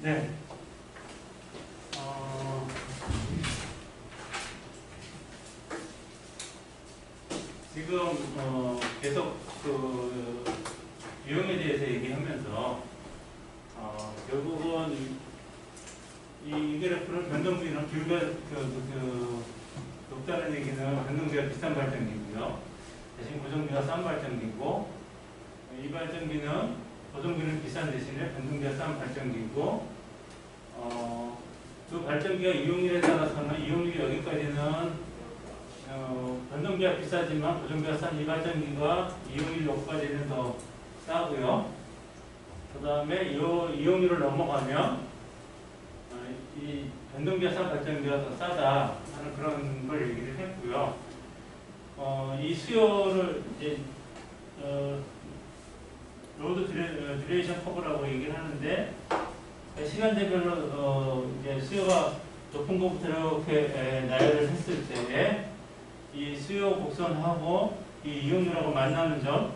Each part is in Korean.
네. 지금 계속 그 유형에 대해서 얘기하면서 결국은 이 그래프는 변동비는 높다는 얘기는 변동비가 비싼 발전기고요. 대신 고정비가 싼 발전기고, 이 발전기는 고정비는 비싼 대신에 변동비가 싼 발전기고, 그 발전기가 이용률에 따라서는 이용률이 여기까지는 변동비가 비싸지만 고정비가 싼 이 발전기가 이용률 여기까지는 더 싸고요. 그 다음에 이 이용률을 넘어가면 이 변동비가 싼 발전기가 더 싸다 하는 그런 걸 얘기를 했고요. 이 수요를 이제 로드 듀레이션 커브라고 얘기를 하는데, 시간대별로 이제 수요가 높은 것부터 이렇게 나열을 했을 때 이 수요 곡선하고 이 이용률하고 만나는 점,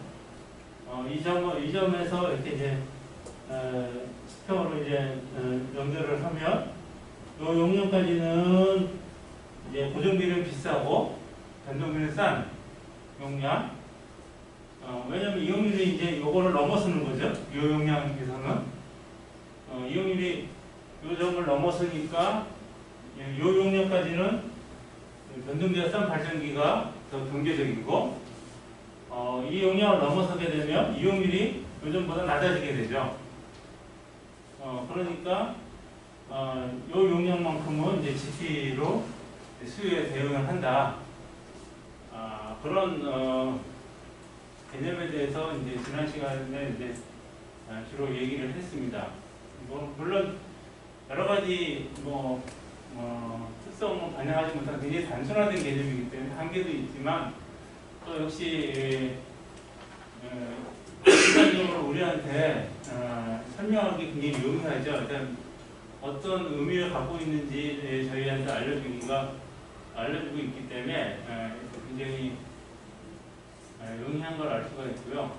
이 점에서 이렇게 이제 수평으로 이제 연결을 하면 이 용량까지는 이제 고정비는 비싸고 변동비는 싼 용량. 왜냐면 이용률이 이제 요거를 넘어서는 거죠. 이 용량에서는 이용률이 요 점을 넘어서니까 요 용량까지는 변동비가 싼 발전기가 더 경제적이고, 이 용량을 넘어서게 되면 이용률이 요즘보다 낮아지게 되죠. 그러니까 요 용량만큼은 이제 GT로 수요에 대응을 한다. 그런 개념에 대해서 이제 지난 시간에 이제 주로 얘기를 했습니다. 물론 여러 가지 특성을 반영하지 못한 굉장히 단순화된 개념이기 때문에 한계도 있지만, 또 역시 일반적으로 우리한테 설명하기 굉장히 용이하죠. 일단 어떤 의미를 갖고 있는지 저희한테 알려주고 있기 때문에 굉장히 용이한 걸 알 수가 있고요.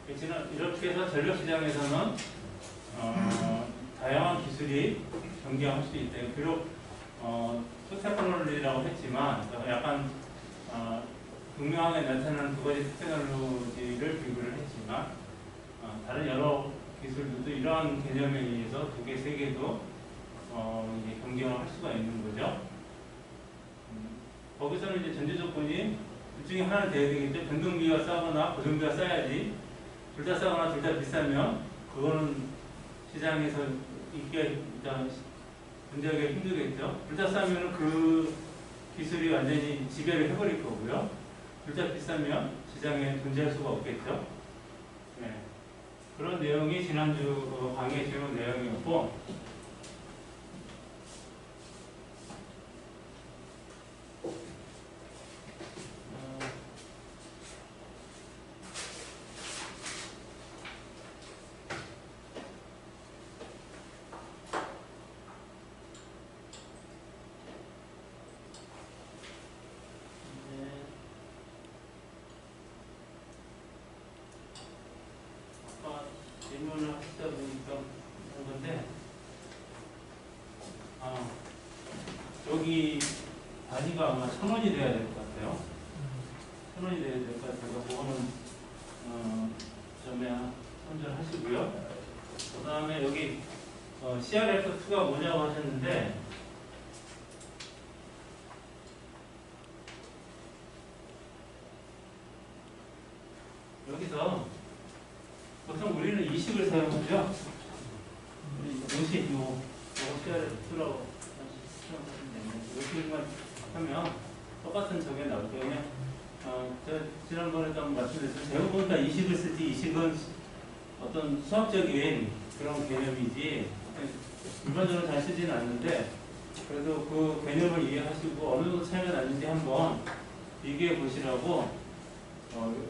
이렇게 해서 전력시장에서는 다양한 기술이 경쟁할 수 있다. 비록 테크놀로지라고 했지만 약간 극명하게 나타나는 두 가지 테크놀로지를 비교를 했지만, 다른 여러 기술들도 이러한 개념에 의해서 두 개, 세 개도 이제 경쟁을 할 수가 있는 거죠. 거기서는 이제 전제 조건이 둘 중에 하나는 돼야 되겠죠. 변동비가 싸거나 고정비가 싸야지. 둘 다 싸거나 둘 다 비싸면 그거는 시장에서 인기가 일단 존재하기가 힘들겠죠. 둘 다 싸면 그 기술이 완전히 지배를 해버릴 거고요. 둘 다 비싸면 시장에 존재할 수가 없겠죠. 네. 그런 내용이 지난주 강의 주요 내용이었고, 질문을 하시다 보니까 그런 건데, 여기 단위가 아마 1,000원이 돼야 될 것 같아요. 1,000원이 돼야 될 것 같아서 그거는 점에 참조하시고요. 그 다음에 여기 CRF2가 뭐냐고 하셨는데, 여기서 보통 우리는 이식을 사용하죠. 요식, 요거 CRF2라고 요식만 하면 똑같은 저게 나올게요. 제가 지난번에도 한번 말씀드렸지만, 대부분 다 이식을 쓰지, 이식은 어떤 수학적인 그런 개념이지 일반적으로 잘 쓰지는 않는데, 그래도 그 개념을 이해하시고 어느 정도 차이가 나는지 한번 비교해 보시라고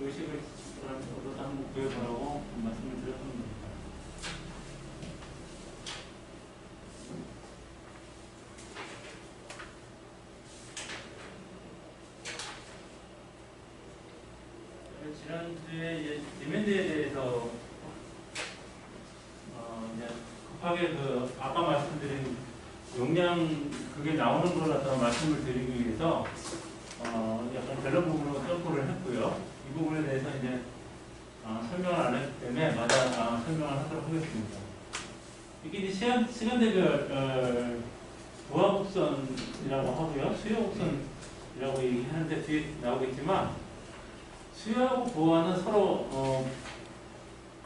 요식을 얻어서 한번 구해보라고 말씀을 드렸습니다. 지난주에 이제 디맨드에 대해서 이제 급하게 이제 그 아까 말씀드린 용량 그게 나오는 걸 갖다가 말씀을 드리기 위해서 약간 별로 부분으로 점프를 했고요. 이 부분에 대해서 이제 설명을 안 했기 때문에 마다 설명을 하도록 하겠습니다. 이게 이제 시간대별 부하곡선이라고 하고요. 수요곡선이라고 얘기하는데 뒤에 나오겠지만 수요하고 부하는 서로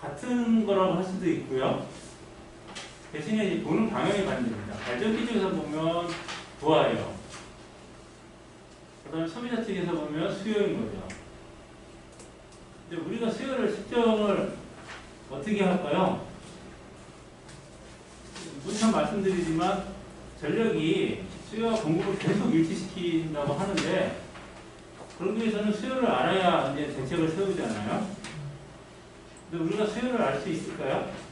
같은 거라고 할 수도 있고요. 대신에 이제 보는 방향이 반대입니다. 발전기 쪽에서 보면 부하예요. 그 다음에 소비자 측에서 보면 수요인 거죠. 근데 우리가 수요를 측정을 어떻게 할까요? 무참 말씀드리지만 전력이 수요와 공급을 계속 일치시킨다고 하는데 그러기 위해서는 수요를 알아야 이제 대책을 세우잖아요. 근데 우리가 수요를 알 수 있을까요?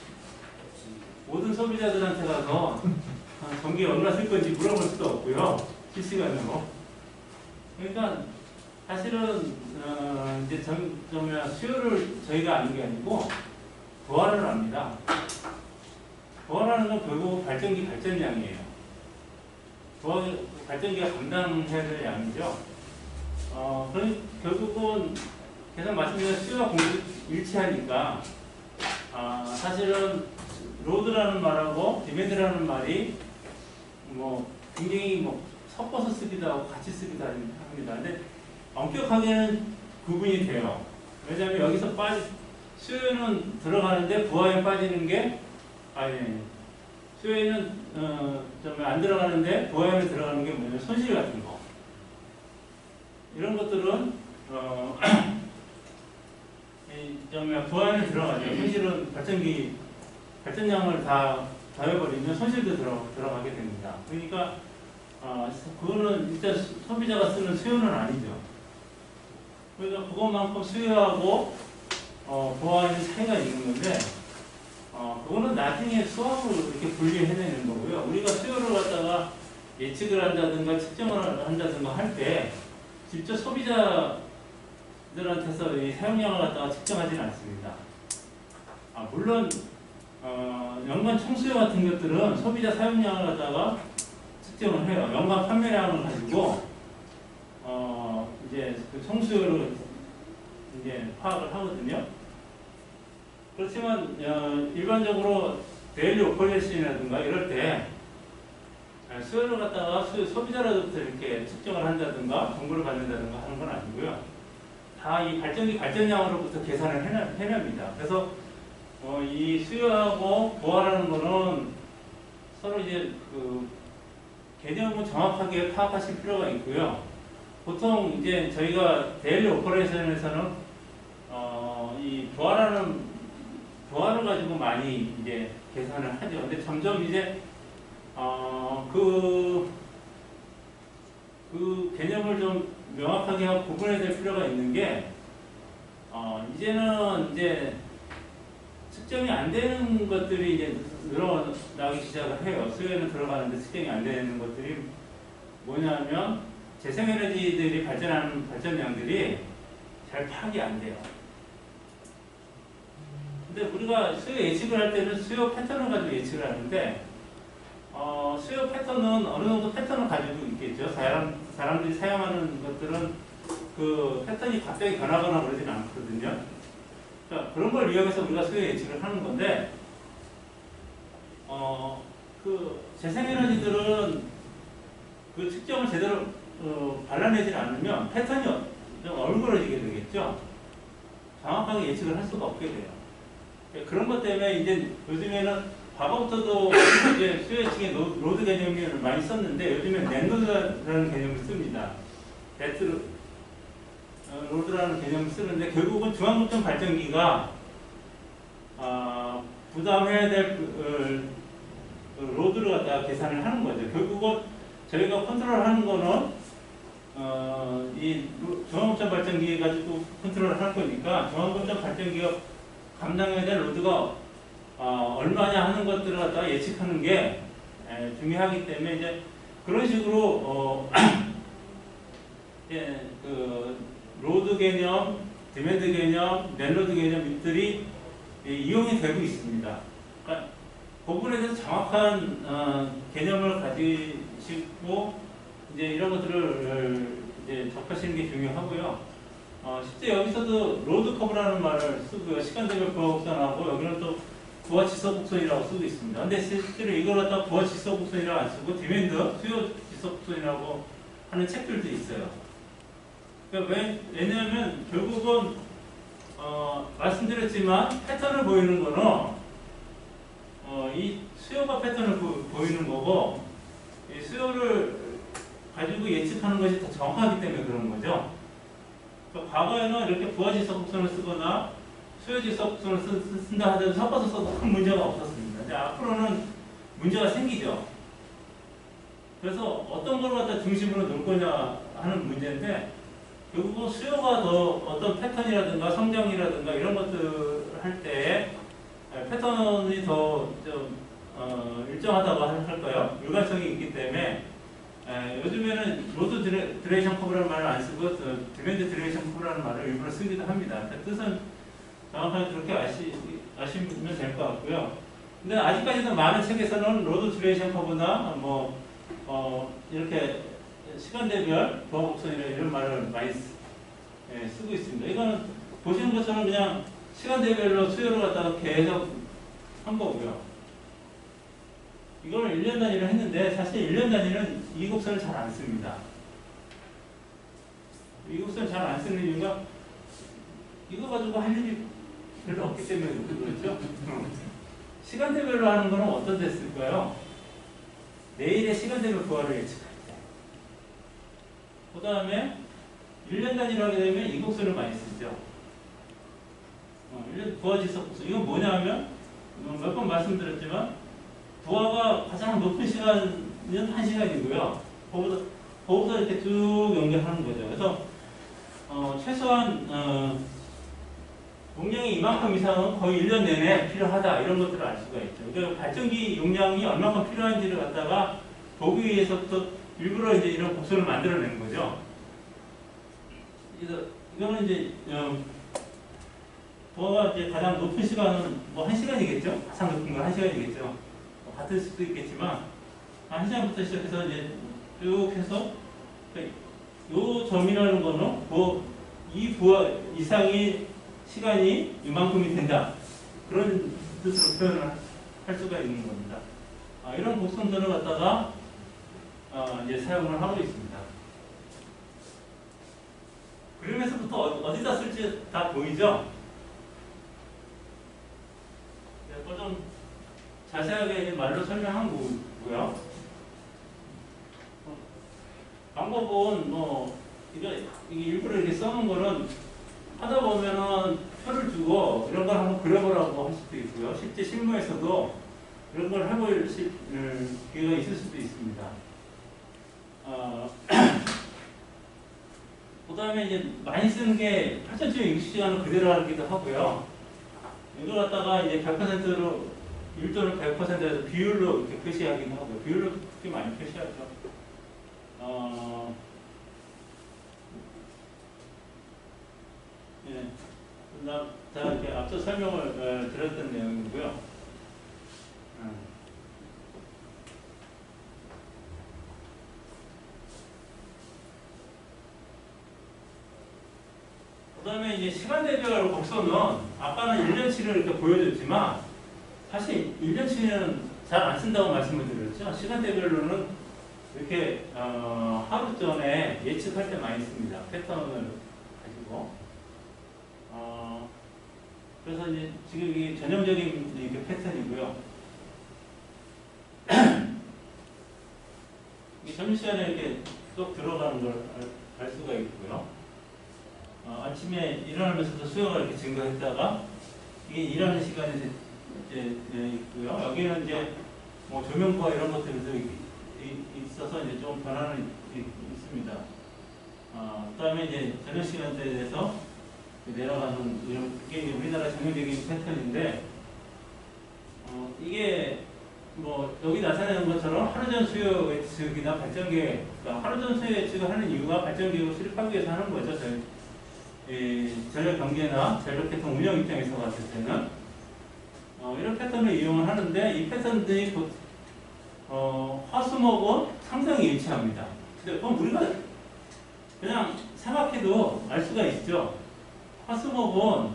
모든 소비자들한테 가서 전기에 얼마 쓸 건지 물어볼 수도 없고요. 실시간으로. 그러니까 사실은 이제 수요를 저희가 아는 게 아니고 부하를 압니다. 부하라는 건 결국 발전기 발전량이에요. 발전기가 감당해야 될 양이죠. 결국은 계속 말씀드린 수요와 공급이 일치하니까 사실은 로드라는 말하고 디맨드라는 말이 뭐 굉장히 뭐 섞어서 쓰기도 하고 같이 쓰기도 합니다. 근데 엄격하게는 구분이 돼요. 왜냐하면 여기서 수요는 들어가는데 부하에 빠지는 게 수요에는 안 들어가는데 부하에는 들어가는 게 뭐냐면 손실 같은 거. 이런 것들은 부하에는 들어가죠. 손실은 발전량을 다 더해버리면 손실도 들어가게 됩니다. 그러니까 그거는 일단 소비자가 쓰는 수요는 아니죠. 그러니까 그것만큼 수요하고 부하에는 차이가 있는 건데 그거는 나중에 수학으로 이렇게 분리해내는 거고요. 우리가 수요를 갖다가 예측을 한다든가 측정을 한다든가 할 때 직접 소비자들한테서 이 사용량을 갖다가 측정하지는 않습니다. 물론 연간 총수요 같은 것들은 소비자 사용량을 갖다가 측정을 해요. 연간 판매량을 가지고 이제 그 총수요로 이제 파악을 하거든요. 그렇지만 일반적으로 데일리 오퍼레이션이라든가 이럴 때 수요를 갖다가 소비자로부터 이렇게 측정을 한다든가 정보를 받는다든가 하는 건 아니고요. 다 이 발전기 발전량으로부터 계산을 해냅니다. 그래서 이 수요하고 부하라는 거는 서로 이제 그 개념을 정확하게 파악하실 필요가 있고요. 보통 이제 저희가 데일리 오퍼레이션에서는 이 부하를 가지고 많이 이제 계산을 하죠. 근데 점점 이제 그 개념을 좀 명확하게 하고 구분해야 될 필요가 있는 게 이제는 이제 측정이 안 되는 것들이 이제 늘어나기 시작을 해요. 수요에는 들어가는데 측정이 안 되는 것들이 뭐냐면 재생에너지들이 발전하는 발전량들이 잘 파악이 안 돼요. 근데 우리가 수요 예측을 할 때는 수요 패턴을 가지고 예측을 하는데 수요 패턴은 어느 정도 패턴을 가지고 있겠죠. 사람들이 사용하는 것들은 그 패턴이 갑자기 변하거나 그러지는 않거든요. 그러니까 그런 걸 이용해서 우리가 수요 예측을 하는 건데 그 재생에너지들은 그 측정을 제대로 발라내지 않으면 패턴이 좀 얼그러지게 되겠죠. 정확하게 예측을 할 수가 없게 돼요. 그런 것 때문에 이제 요즘에는 과거부터도 이제 수요 예측에 로드 개념을 많이 썼는데 요즘엔 낸로드라는 개념을 씁니다. 로드라는 개념을 쓰는데 결국은 중앙급전 발전기가 부담해야 될 로드를 갖다가 계산을 하는 거죠. 결국은 저희가 컨트롤하는 거는 이 중앙급전 발전기 가지고 컨트롤을 할 거니까 중앙급전 발전기가 감당해야 될 로드가 얼마냐 하는 것들을 갖다가 예측하는 게 중요하기 때문에 이제 그런 식으로 예, 그 로드 개념, 디맨드 개념, 넷로드 개념들이 이용이 되고 있습니다. 그러니까 부분에 대해서 정확한 개념을 가지시고 이제 이런 것들을 이제 접하시는 게 중요하고요. 실제 여기서도 로드 커브라는 말을 쓰고요. 시간대별 부하 곡선하고 여기는 또 부하 지속 곡선이라고 쓰고 있습니다. 근데 실제로 이걸 갖다 부하 지속 곡선이라고 안 쓰고 디맨드 수요 지속 곡선이라고 하는 책들도 있어요. 그러니까 왜냐하면 결국은 말씀드렸지만 패턴을 보이는 거는 이 수요가 패턴을 보이는 거고 이 수요를 가지고 예측하는 것이 더 정확하기 때문에 그런 거죠. 그러니까 과거에는 이렇게 부하지속 곡선을 쓰거나 수요지속 곡선을 쓴다 하더라도 섞어서 써도 큰 문제가 없었습니다. 이제 앞으로는 문제가 생기죠. 그래서 어떤 걸 갖다 중심으로 놓을 거냐 하는 문제인데 결국은 수요가 더 어떤 패턴이라든가 성장이라든가 이런 것들 할 때 패턴이 더 좀 일정하다고 할까요? 일관성이 있기 때문에 요즘에는 로드 드레이션 커브라는 말을 안 쓰고 디맨드 드레이션 커브라는 말을 일부러 쓰기도 합니다. 그 뜻은 정확하게 그렇게 아시면 될 것 같고요. 근데 아직까지도 많은 책에서는 로드 드레이션 커브나 이렇게 시간대별 부하 곡선이나 이런 말을 많이 쓰고 있습니다. 이거는 보시는 것처럼 그냥 시간대별로 수요를 갖다가 계속 한 거고요. 이걸 1년 단위로 했는데 사실 1년 단위는 이 곡선을 잘 안 씁니다. 이 곡선을 잘 안 쓰는 이유가 이거 가지고 할 일이 별로 없기 때문에 그렇죠. 시간대별로 하는 거는 어떤 데 쓸까요? 내일의 시간대별 부하를 예측할 때. 그 다음에 1년 단위로 하게 되면 이 곡선을 많이 쓰죠. 1년 부하 지속 곡선. 이건 뭐냐 하면 몇 번 말씀드렸지만 부하가 가장 높은 시간은 1시간이고요. 거기서 이렇게 쭉 연결하는 거죠. 그래서 최소한 용량이 이만큼 이상은 거의 1년 내내 필요하다 이런 것들을 알 수가 있죠. 그러니까 발전기 용량이 얼마큼 필요한지를 갖다가 보기 위해서부터 일부러 이제 이런 곡선을 만들어내는 거죠. 이거는 이제 부하가 이제 가장 높은 시간은 뭐 1시간이겠죠. 가장 높은 건 1시간이겠죠. 같을 수도 있겠지만 1시간부터 시작해서 이제 쭉 해서 이 점이라는 거는 이 부하 이상의 시간이 이만큼이 된다. 그런 뜻으로 표현을 할 수가 있는 겁니다. 이런 곡선들을 갖다가 이제 사용을 하고 있습니다. 그림에서부터 어디다 쓸지 다 보이죠? 이걸 좀 자세하게 말로 설명한 거고요. 방법은 이게 일부러 이렇게 써놓은 거는 하다 보면은 표를 주고 이런 걸 한번 그려보라고 할 수도 있고요. 실제 실무에서도 이런 걸 해볼 기회가 있을 수도 있습니다. 그 다음에 이제 많이 쓰는 게 8,000초 임시시간을 그대로 하기도 하고요. 이걸 갖다가 이제 100%로 1도를 100%에서 비율로 이렇게 표시하기도 하고요. 비율로 그렇게 많이 표시하죠. 예. 제가 이렇게 앞서 설명을 드렸던 내용이고요. 그 다음에 이제 시간대별 곡선은 아까는 1년치를 이렇게 보여줬지만 사실 1년치는 잘 안 쓴다고 말씀을 드렸죠. 시간대별로는 이렇게 하루 전에 예측할 때 많이 씁니다. 패턴을 가지고. 그래서 이제 지금 이게 전형적인 이렇게 패턴이고요. 이 점심시간에 이렇게 쏙 들어가는 걸 알 수가 있고요. 아침에 일어나면서도 수요가 이렇게 증가했다가 이게 일하는 시간에 이제 있고요. 여기는 이제 뭐 조명과 이런 것들도 있어서 이제 좀 변화는 있습니다. 그다음에 이제 저녁 시간대에서 내려가는 이게 우리나라 전형적인 패턴인데 이게 뭐 여기 나타내는 것처럼 하루전 수요 예측이나 발전기 하루전 수요 예측을 하는 이유가 발전기를 수립하기 위해서 하는 거죠. 전력 경계나 전력 계통 운영 입장에서 봤을 때는 이런 패턴을 이용을 하는데 이 패턴들이 화수목은 상당히 일치합니다. 근데 그럼 우리가 그냥 생각해도 알 수가 있죠. 화수목은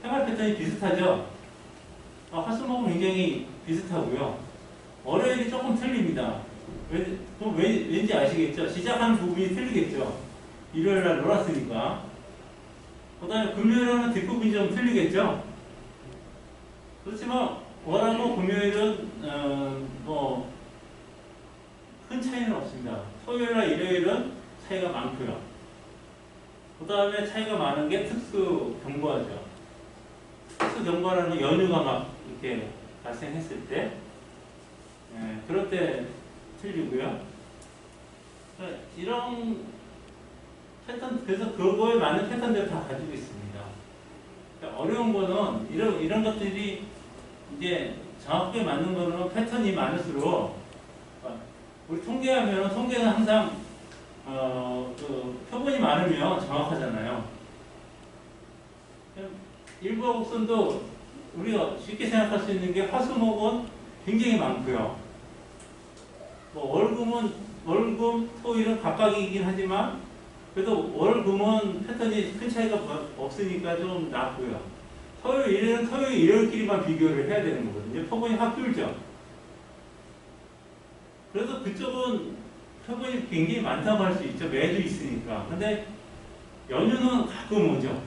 생활 패턴이 비슷하죠. 화수목은 굉장히 비슷하고요. 월요일이 조금 틀립니다. 왠지 아시겠죠? 시작하는 부분이 틀리겠죠. 일요일 날 놀았으니까. 그 다음에 금요일은 뒷부분이 좀 틀리겠죠. 그렇지만 월하고 금요일은 큰 차이는 없습니다. 토요일과 일요일은 차이가 많고요. 그 다음에 차이가 많은 게 특수 경과죠. 특수 경과라는 건 연휴가 막 이렇게 발생했을 때, 그럴 때 틀리고요. 이런 패턴, 그래서 그거에 맞는 패턴들을 다 가지고 있습니다. 그러니까 어려운 거는 이런 것들이 이제 정확하게 맞는 거는 패턴이 많을수록 우리 통계하면 통계는 항상 표본이 많으면 정확하잖아요. 일부와 곡선도 우리가 쉽게 생각할 수 있는 게 화수목은 굉장히 많고요. 월금, 토일은 각각이긴 하지만 그래도 월금은 패턴이 큰 차이가 없으니까 좀 낫고요. 토요일, 일요일은 토요일, 일요일끼리만 비교를 해야 되는 거거든요. 표본이 확 줄죠. 그래서 그쪽은 표본이 굉장히 많다고 할 수 있죠. 매주 있으니까. 근데 연휴는 가끔 오죠.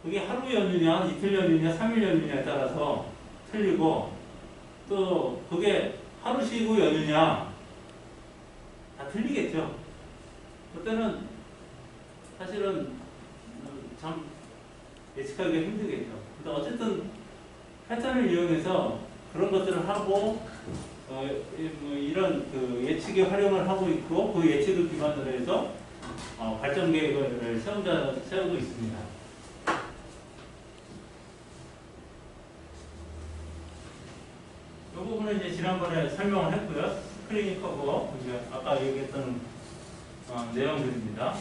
그게 하루 연휴냐, 이틀 연휴냐, 3일 연휴냐에 따라서 틀리고, 또 그게 하루 쉬고 연휴냐, 다 틀리겠죠. 그때는 사실은 참 예측하기가 힘들겠죠. 근데 어쨌든 패턴을 이용해서 그런 것들을 하고, 이런 그 예측에 활용을 하고 있고, 그 예측을 기반으로 해서 발전 계획을 세우고 있습니다. 이 부분은 이제 지난번에 설명을 했고요. 스크린이 커버, 아까 얘기했던 내용들입니다.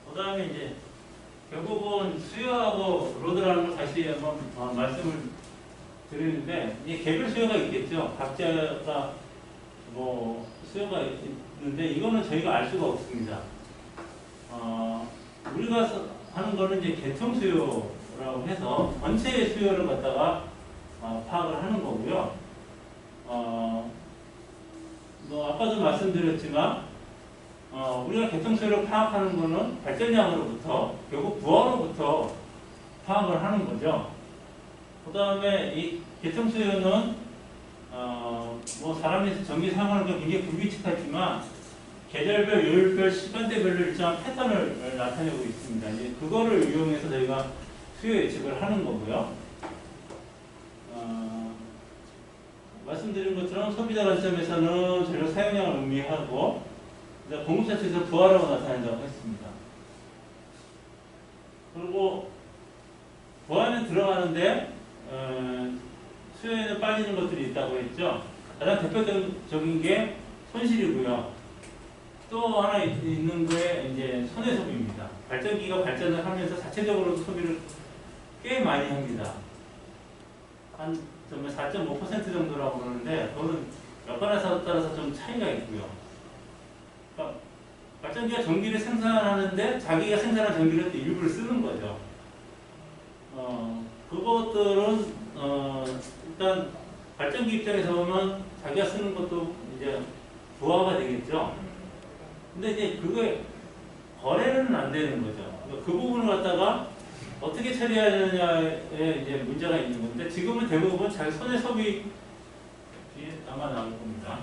그 다음에 이제 결국은 수요하고 로드라는 걸 다시 한번 말씀을 드리는데, 이 개별 수요가 있겠죠. 각자가 수요가 있는데 이거는 저희가 알 수가 없습니다. 우리가 하는 거는 이제 계통 수요라고 해서 전체의 수요를 갖다가 파악을 하는 거고요. 아까도 말씀드렸지만 우리가 계통 수요를 파악하는 거는 발전량으로부터 결국 부하로부터 파악을 하는 거죠. 그 다음에 이 계통 수요는 사람이 전기 사용하는 게 굉장히 불규칙하지만 계절별, 요일별, 시간대별로 일정한 패턴을 나타내고 있습니다. 이제 그거를 이용해서 저희가 수요 예측을 하는 거고요. 말씀드린 것처럼 소비자 관점에서는 재료 사용량을 의미하고, 공급자 측에서 부하라고 나타낸다고 했습니다. 그리고 부하는 들어가는데 수요에는 빠지는 것들이 있다고 했죠. 가장 대표적인 게 손실이고요. 또 하나 있는 게 이제 손해 소비입니다. 발전기가 발전을 하면서 자체적으로 소비를 꽤 많이 합니다. 한 4.5% 정도라고 그러는데 그거는 여건에 따라서 좀 차이가 있고요. 그러니까 발전기가 전기를 생산하는데 자기가 생산한 전기를 또 일부를 쓰는 거죠. 그것들은 일단 발전기 입장에서 보면 자기가 쓰는 것도 이제 부하가 되겠죠. 근데 이제 그게 거래는 안 되는 거죠. 그 부분을 갖다가 어떻게 처리하느냐에 이제 문제가 있는 건데, 지금은 대부분 자기 손해 소비 뒤에 아마 나올 겁니다.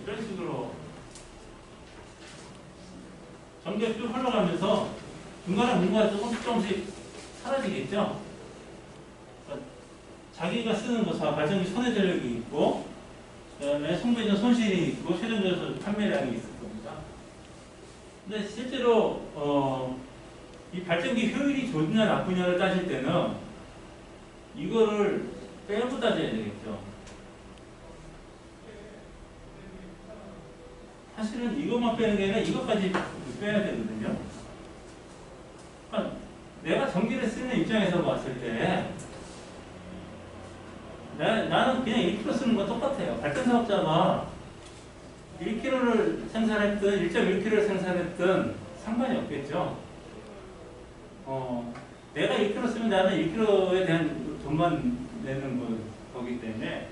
이런 식으로 전기가 쭉 흘러가면서 중간에 뭔가 조금씩 사라지겠죠. 그러니까 자기가 쓰는 것, 발전기 손해 전력이 있고, 그다음에 송배전 손실이 있고, 최종적으로 판매량이 있을 겁니다. 근데 실제로 이 발전기 효율이 좋냐 나쁘냐를 따질 때는 이거를 빼고 따져야 되겠죠. 사실은 이것만 빼는 게 아니라 이것까지 빼야 되거든요. 그러니까 내가 전기를 쓰는 입장에서 봤을 때 나는 그냥 1kg 쓰는 건 똑같아요. 발전 사업자가 1kg를 생산했든 1.1kg를 생산했든 상관이 없겠죠. 내가 1kg 쓰면 나는 1kg에 대한 돈만 내는 거기 때문에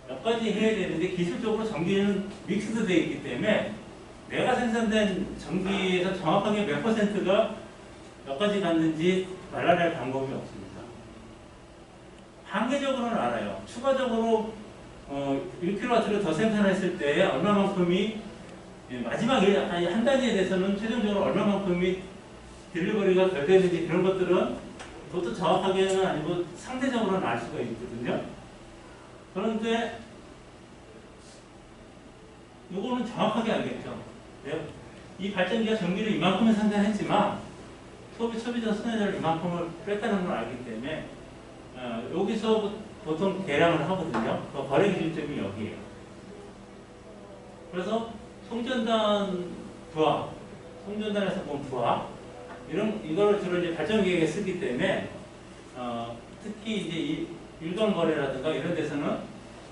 몇 가지 해야 되는데 기술적으로 전기는 믹스드 되어 있기 때문에 내가 생산된 전기에서 정확하게 몇 퍼센트가 몇 가지 갔는지 말라낼 방법이 없습니다. 한계적으로는 알아요. 추가적으로 1kW를 더 생산했을 때 얼마만큼이 마지막에 한 단위에 대해서는 최종적으로 얼마만큼이 딜리버리가 덜 되는지 그런 것들은 그것도 정확하게는 아니고 상대적으로는 알 수가 있거든요. 그런데 이거는 정확하게 알겠죠. 이 발전기가 전기를 이만큼을 생산했지만 소비자 순환율을 이만큼을 뺐다는 걸 알기 때문에 여기서 보통 계량을 하거든요. 그 거래 기준점이 여기에요. 그래서 송전단 부하, 송전단에서 본 부하 이거를 주로 이제 발전기에 쓰기 때문에 특히 이제 이 일반 거래라든가 이런 데서는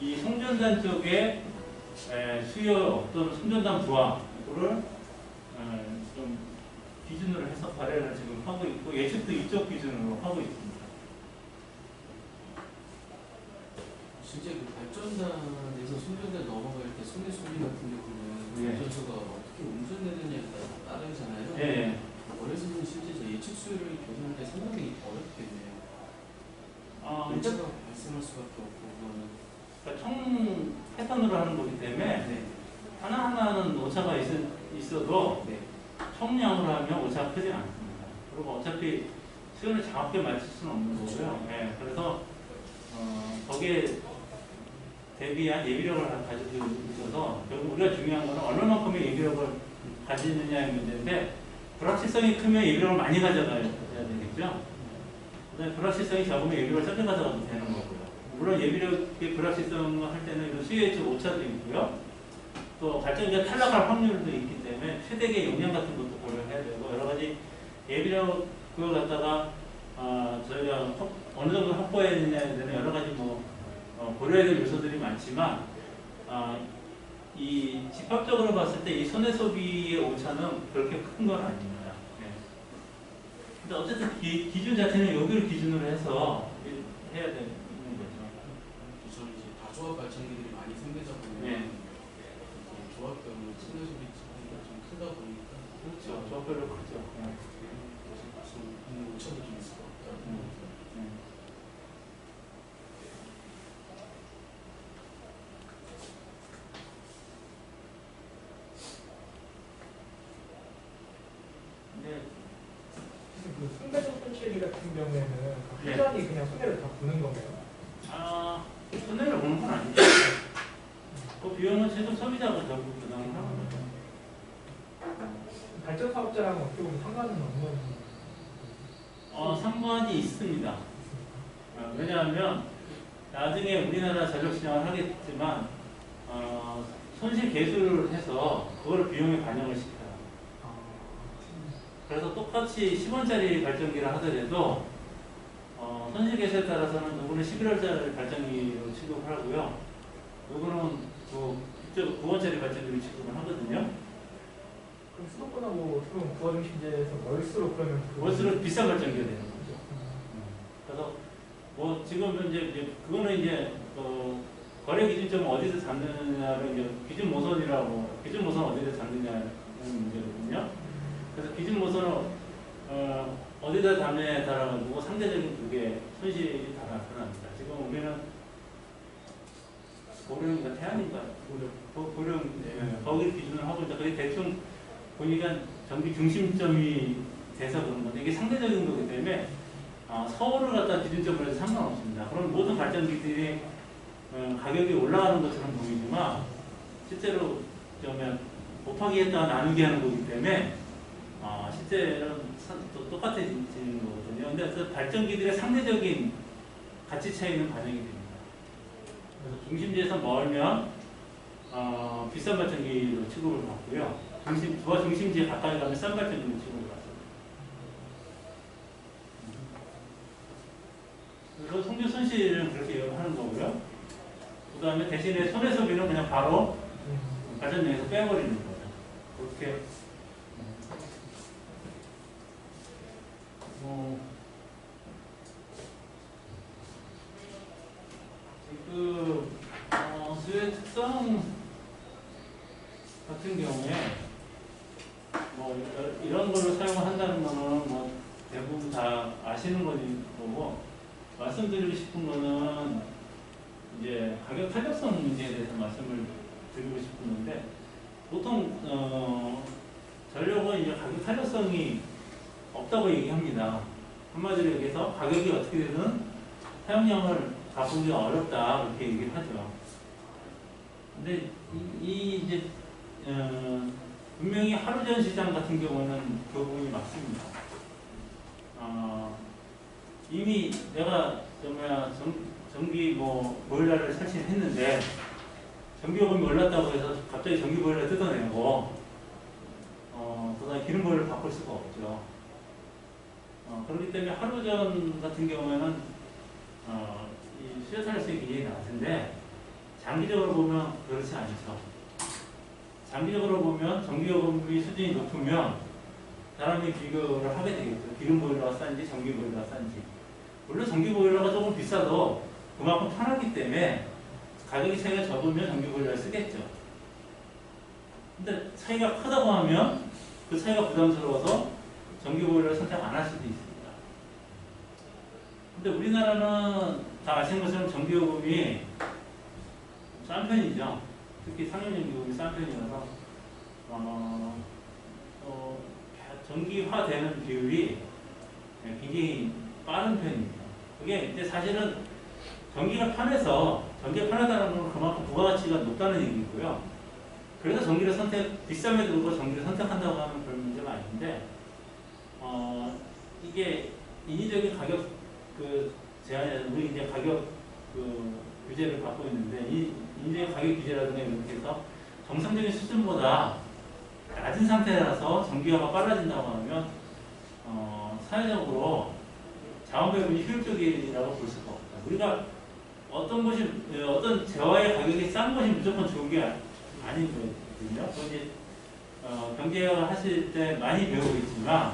이 송전단 쪽에 수요 또는 송전단 부하를 좀 기준으로 해서 거래를 지금 하고 있고 예측도 이쪽 기준으로 하고 있습니다. 실제 그 발전단에서 송전단 넘어갈 때 손해 소비 같은 경우는 발전소가 어떻게 운전되느냐에 따르잖아요. 네. 거래소는 실제 예측 수요를 계산할 때 상당히 어렵겠네요. 문제가 발생할 수밖에 없고 그거는 그러니까 총 패턴으로 하는 거기 때문에 하나하나는 오차가 있어도 총량으로 하면 오차가 크지 않습니다. 그리고 어차피 수요를 정확하게 맞출 수는 없는 거고요. 네. 그래서 거기에 대비한 예비력을 가지고 있어서 결국 우리가 중요한 거는 얼마만큼의 예비력을 가지느냐의 문제인데 불확실성이 크면 예비력을 많이 가져가야 되겠죠. 그다음에 불확실성이 적으면 예비력을 적게 가져가도 되는 거고요. 물론 예비력의 불확실성을 할 때는 이런 수요의 오차도 있고요. 또 발전기가 탈락할 확률도 있기 때문에 최대의 용량 같은 것도 고려해야 되고 여러 가지 예비력 그걸 갖다가 저희가 어느 정도 확보해야 되냐에 대한 여러 가지 고려해야 될 요소들이 많지만 이 집합적으로 봤을 때 이 손해 소비의 오차는 그렇게 큰 건 아닙니다. 근데 어쨌든 기준 자체는 여기를 기준으로 해서 해야 되는 거죠. 우선 이제 다조합 발전기들이 많이 생기다 보면 조합별로 손해 소비 차이가 좀 크다 보니까 그렇죠. 조합별로 크죠. 무슨 오차도 좀 있을 것 같다. 그 순배적 손실비 같은 경우에는 그 회전이 그냥 손해를 다 부는 건가요? 손해를 보는 건 아니죠. 그 비용은 최종 소비자가 결국 부담을 하는 거죠. 발전 사업자랑 어떻게 보면 상관은 없는 상관이 있습니다. 왜냐하면 나중에 우리나라 전력 시장을 하겠지만 손실 계수를 해서 그거를 비용에 반영을 시켜요. 그래서 똑같이 10원짜리 발전기를 하더라도 손실 계수에 따라서는 누구는 11원짜리 발전기로 취급을 하고요. 누구는 9원짜리 발전기로 취급을 하거든요. 그럼 수도권하 그럼 부하중심제에서 월수로 그러면 월수로 비싼 발전기가 되는 거죠. 그래서 지금 현재 그거는 이제 거래 기준점은 어디서 잡느냐를 이제 기준 모선이라고 기준 모선 어디서 잡느냐는 문제거든요. 그래서 기준 모선을 어디다 담느냐에 따라 가지고 상대적인 그게 손실이 다 나타납니다. 지금 우리는 고령인가 태안인가 고령 거기 기준을 하고 있다. 그게 대충 보니까 전기 중심점이 돼서 그런 건데 이게 상대적인 거기 때문에 서울을 갖다 기준점으로 해서 상관없습니다. 그럼 모든 발전기들이 가격이 올라가는 것처럼 보이지만 실제로 곱하기 했다가 나누기 하는 거기 때문에 실제로는 똑같아지는 거거든요. 근데 발전기들의 상대적인 가치 차이는 반영이 됩니다. 그래서 중심지에서 멀면 비싼 발전기로 취급을 받고요. 부하 중심지에 가까이 가면 싼 발전기로 취급을 받습니다. 그래서 송전 손실은 그렇게 하는 거고요. 그 다음에 대신에 손해 소비는 그냥 바로 발전량에서 빼버리는 거죠. 그렇게 수요의 특성 같은 경우에 뭐 이런 걸로 사용을 한다는 거는 뭐 대부분 다 아시는 거고, 말씀드리고 싶은 거는 이제 가격 탄력성 문제에 대해서 말씀을 드리고 싶은 건데, 보통 전력은 이제 가격 탄력성이 없다고 얘기합니다. 한마디로 얘기해서 가격이 어떻게 되든 사용량을 바꾸기가 어렵다, 그렇게 얘기를 하죠. 근데 이제 분명히 하루전 시장 같은 경우는 그 부분이 맞습니다. 이미 내가 전기 보일러를 설치했는데 전기요금이 올랐다고 해서 갑자기 전기 보일러 뜯어내고 그다음에 기름 보일러 바꿀 수가 없죠. 그렇기 때문에 하루전 같은 경우에는 이 수요 탄력성이 굉장히 낮은데, 장기적으로 보면 그렇지 않죠. 장기적으로 보면 전기요금이 수준이 높으면 사람이 비교를 하게 되겠죠. 기름 보일러가 싼지 전기 보일러가 싼지. 물론 전기 보일러가 조금 비싸도 그만큼 편하기 때문에 가격이 차이가 적으면 전기 보일러를 쓰겠죠. 근데 차이가 크다고 하면 그 차이가 부담스러워서 전기 보일러를 선택 안 할 수도 있습니다. 근데 우리나라는 다 아시는 것처럼 전기요금이 싼 편이죠. 특히 상용전기요금이 싼 편이라서 전기화되는 비율이 굉장히 빠른 편입니다. 그게 이제 사실은 전기가 편해서, 전기가 편하다는 건 그만큼 부가가치가 높다는 얘기고요. 그래서 전기를 비쌈에도 불구하고 전기를 선택한다고 하면 별 문제가 아닌데, 이게 인위적인 가격 제한이, 우리 이제 가격 규제를 받고 있는데, 이 인위적인 가격 규제라든가 이렇게 해서 정상적인 수준보다 낮은 상태라서 전기화가 빨라진다고 하면 사회적으로 자원 배분이 효율적이라고 볼 수가 없다. 우리가 어떤 재화의 가격이 싼 것이 무조건 좋은 게 아닌 거거든요. 그런데 경제학을 하실 때 많이 배우고 있지만,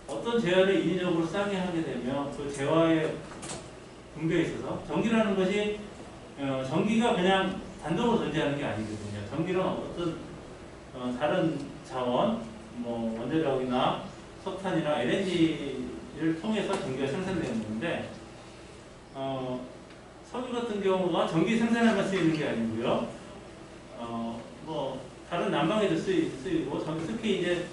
어떤 재화를 인위적으로 싸게 하게 되면 그 재화의 분배에 있어서 전기라는 것이 전기가 그냥 단독으로 존재하는 게 아니거든요. 전기는 어떤 다른 자원, 원자력이나 석탄이나 LNG를 통해서 전기가 생산되는 건데, 석유 같은 경우가 전기 생산에만 쓰이는 게 아니고요. 다른 난방에도 쓰이고, 특히 이제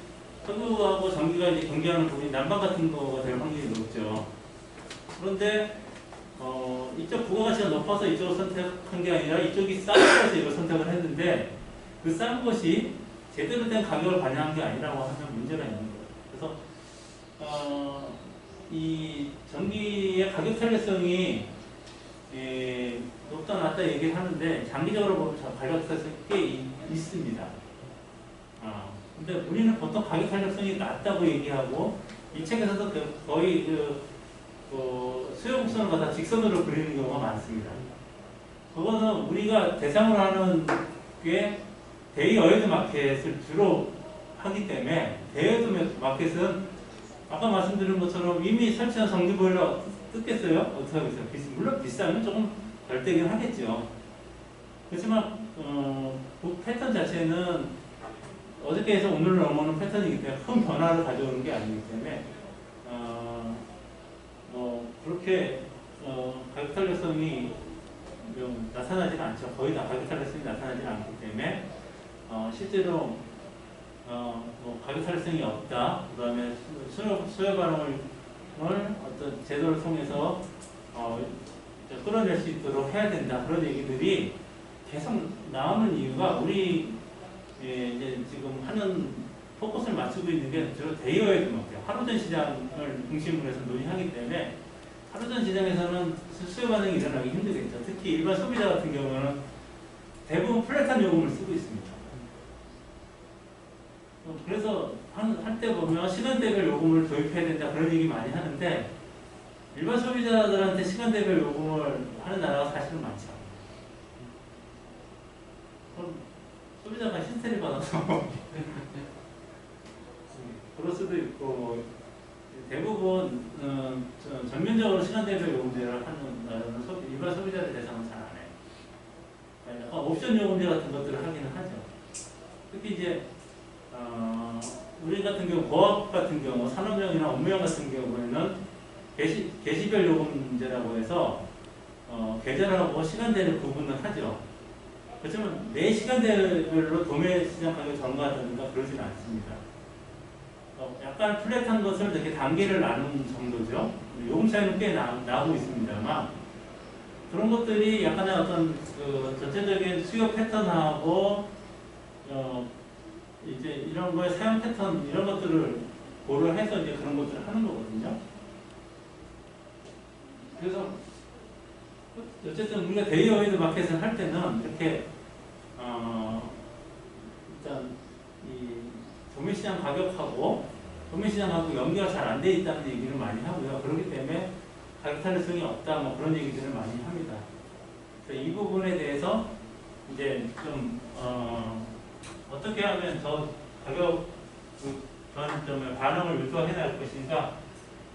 석유하고 전기가 이제 경쟁하는 부분이 난방 같은 거가 될 확률이 높죠. 그런데 이쪽 부가가치가 높아서 이쪽을 선택한 게 아니라 이쪽이 싸서 이걸 선택을 했는데, 그 싼 것이 제대로 된 가격을 반영한 게 아니라고 하면 문제가 있는 거예요. 그래서 이 전기의 가격 탄력성이 높다 낮다 얘기를 하는데, 장기적으로 보면 가격 탄력성이 꽤 있습니다. 근데 우리는 보통 가격 탄력성이 낮다고 얘기하고, 이 책에서도 거의 수요 곡선을 갖다 직선으로 그리는 경우가 많습니다. 그거는 우리가 대상으로 하는 게 데이 어웨드 마켓을 주로 하기 때문에, 데이 어웨드 마켓은 아까 말씀드린 것처럼 이미 설치한 전기 보일러 뜯겠어요? 어떻게 하겠어요? 물론 비싸면 조금 덜 떼긴 하겠죠. 그렇지만 그 패턴 자체는 어저께에서 오늘을 넘어오는 패턴이기 때문에 큰 변화를 가져오는 게 아니기 때문에 그렇게 가격 탄력성이 나타나지는 않죠. 거의 다 가격 탄력성이 나타나지 않기 때문에 실제로 가격 탄력성이 없다. 그 다음에 수요 반응을 어떤 제도를 통해서 끌어낼 수 있도록 해야 된다. 그런 얘기들이 계속 나오는 이유가, 우리 이제 지금 하는 포커스를 맞추고 있는 게 주로 데이 어웨드 마켓, 하루전 시장을 중심으로 해서 논의하기 때문에, 하루전 시장에서는 수요 반응이 일어나기 힘들겠죠. 특히 일반 소비자 같은 경우는 대부분 플랫한 요금을 쓰고 있습니다. 그래서 한때 보면 시간대별 요금을 도입해야 된다 그런 얘기 많이 하는데 일반 소비자들한테 시간대별 요금을 하는 나라가 사실은 많죠. 그럼 소비자가 히스테리 받아서 그럴 수도 있고 대부분 전면적으로 시간대별 요금제를 하는 나라는 일반 소비자들 대상은 잘 안 해요. 약간 옵션 요금제 같은 것들을 하기는 하죠. 특히 이제 우리 같은 경우 고압 같은 경우 산업용이나 업무용 같은 경우에는 게시별 요금제라고 해서 계절하고 시간대를 구분을 하죠. 그렇지만 매 시간대별로 도매 시장 가격 정가하다든가 그러진 않습니다. 약간 플랫한 것을 이렇게 단계를 나눈 정도죠. 요금 차이는 꽤 나고 있습니다만 그런 것들이 약간의 어떤 그 전체적인 수요 패턴하고 이제 이런 거의 사용 패턴 이런 것들을 고려해서 이제 그런 것들을 하는 거거든요. 그래서 어쨌든 우리가 데이어웨이드 마켓을 할 때는 이렇게 일단 이 도매시장 가격하고 도매시장 가격 연계가 잘 안 돼 있다는 얘기를 많이 하고요. 그렇기 때문에 가격 탄력성이 없다 뭐 그런 얘기들을 많이 합니다. 그래서 이 부분에 대해서 이제 좀 어떻게 하면 더 가격 전점의 반응을 유도해 나갈 것인가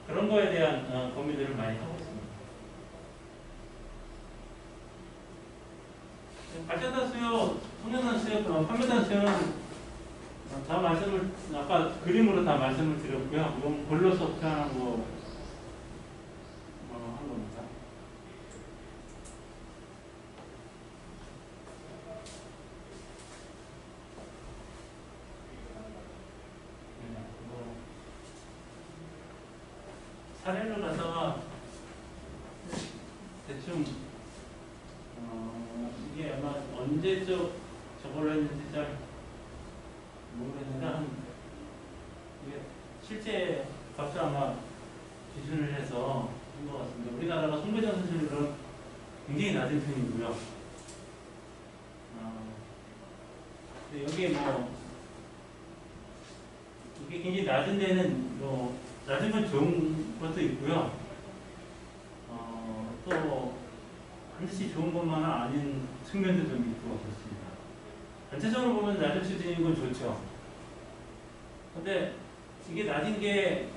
그런 거에 대한 고민들을 많이 하고 있습니다. 발전단 수요, 청년단 수요, 판매단 수요는 다 말씀을 아까 그림으로 다 말씀을 드렸고요. 이건 글로서 표현한 거 한 겁니다. 사례를 갖다가 대충 이게 아마 언제적 저걸로 했는지 잘 모르겠는데 이게 실제 값을 아마 기준을 해서 한 것 같습니다. 우리나라가 송배전 수준으로는 굉장히 낮은 편이고요. 근데 여기에 뭐 이게 굉장히 낮은 데는 뭐 낮은 건 좋은 것도 있고요. 또 반드시 좋은 것만은 아닌 측면도 좀 있고 그렇습니다. 전체적으로 보면 낮은 수준인 건 좋죠. 근데 이게 낮은 게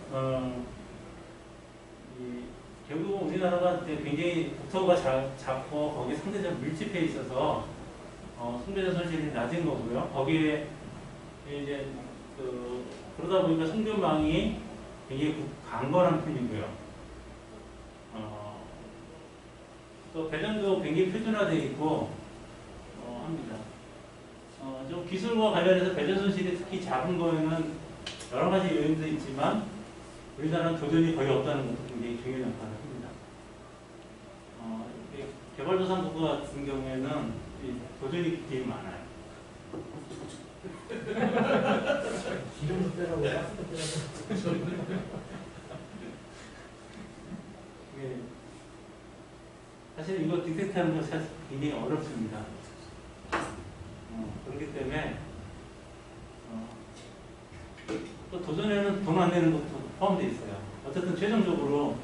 결국 우리나라가 굉장히 국토가 작고 거기에 상대적으로 밀집해 있어서 송배전 손실이 낮은 거고요. 거기에 이제 그러다 보니까 송전망이 굉장히 강건한 편이고요. 또 배전도 굉장히 표준화되어 있고 합니다. 좀 기술과 관련해서 배전 손실이 특히 작은 거에는 여러 가지 요인도 있지만 우리나라는 도전이 거의 없다는 것도 굉장히 중요한 역할을 합니다. 개발도상국 같은 경우에는 도전이 되게 많아요. 기름도 빼라고 가스도 빼라고. 사실 이거 딕텍트하는 건 사실 굉장히 어렵습니다. 그렇기 때문에 또 도전에는 돈 안 내는 것도 포함되어 있어요. 어쨌든 최종적으로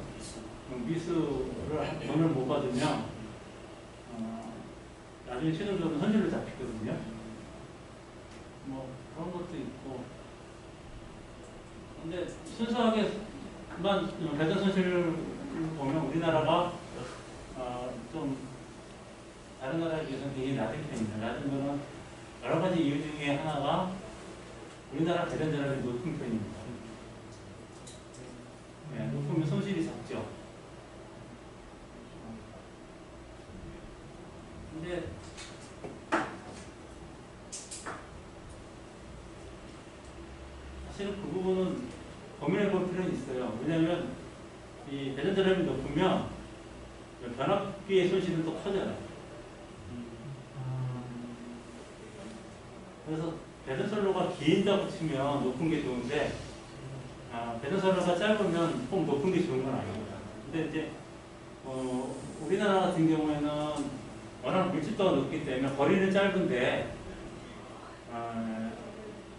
미수를 돈을 못 받으면 나중에 최종적으로 손실로 잡히거든요. 뭐 그런 것도 있고. 근데 순수하게만 배전 손실을 보면 우리나라가 좀 다른 나라에 비해서는 굉장히 낮은 편입니다. 낮은 거는 여러 가지 이유 중에 하나가 우리나라 배전 전압이 높은 편입니다. 네, 높으면 손실이 적죠. 근데 사실은 그 부분은 고민해 볼 필요는 있어요. 왜냐하면 이 배전 전압이 높으면 변압비의 손실은 또 커져요. 그래서 배전선로가 긴다고 치면 높은 게 좋은데 배전선로가 짧으면 꼭 높은 게 좋은 건 아닙니다. 근데 이제 우리나라 같은 경우에는 워낙 밀집도가 높기 때문에 거리는 짧은데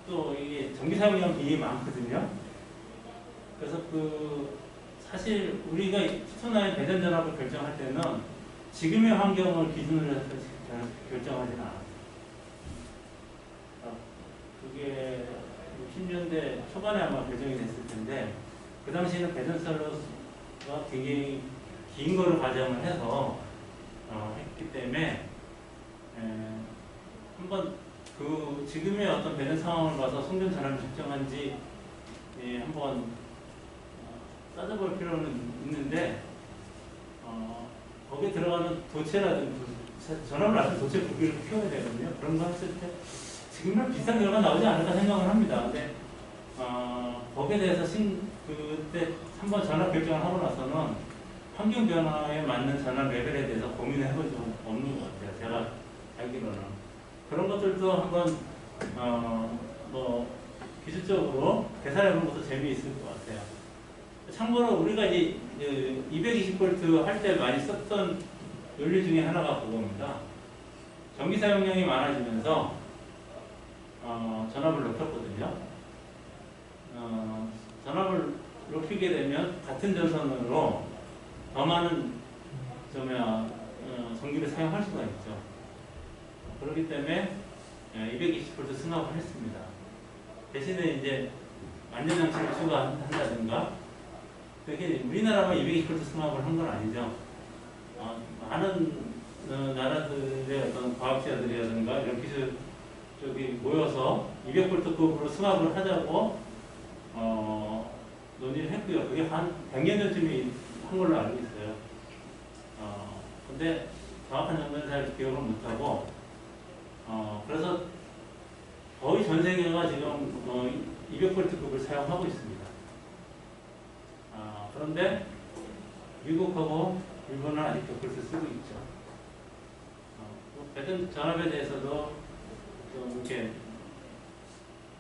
또 이게 전기 사용량 비용이 많거든요. 그래서 사실 우리가 투투나인 배전 전압을 결정할 때는 지금의 환경을 기준으로 해서 결정하지는 않아요. 그게 60년대 초반에 아마 결정이 됐을 텐데 그 당시에는 배전선로가 굉장히 긴 거를 가정을 해서 했기 때문에 한번 지금의 어떤 배전 상황을 봐서 송전 전압을 측정한지 한번 따져볼 필요는 있는데 거기에 들어가는 도체라든지 전압을 낮춘 도체 부피를 키워야 되거든요. 그런 거 했을 때 지금이랑 비슷한 결과가 나오지 않을까 생각을 합니다. 근데 거기에 대해서 그때 한번 전압 결정을 하고 나서는 환경 변화에 맞는 전압 레벨에 대해서 고민을 해본 적은 없는 것 같아요. 제가 알기로는 그런 것들도 한번 기술적으로 계산해보는 것도 재미있을 것 같아요. 참고로 우리가 이제 220V 할 때 많이 썼던 원리 중에 하나가 그겁니다. 전기 사용량이 많아지면서 전압을 높였거든요. 전압을 높이게 되면 같은 전선으로 더 많은 전기를 사용할 수가 있죠. 그렇기 때문에 220V 승합을 했습니다. 대신에 이제 안전장치를 추가한다든가 그게 우리나라만 220V 승합을 한 건 아니죠. 많은 나라들의 어떤 과학자들이라든가 이런 기술 쪽이 모여서 200V급으로 승합을 하자고 논의를 했고요. 그게 한 100년 전쯤에 한 걸로 알고 있어요. 근데 정확한 정도는 잘 기억을 못하고 그래서 거의 전 세계가 지금 200V급을 사용하고 있습니다. 그런데 미국하고 일본은 아직 100V 쓰고 있죠. 배전 전압에 대해서도 좀 이렇게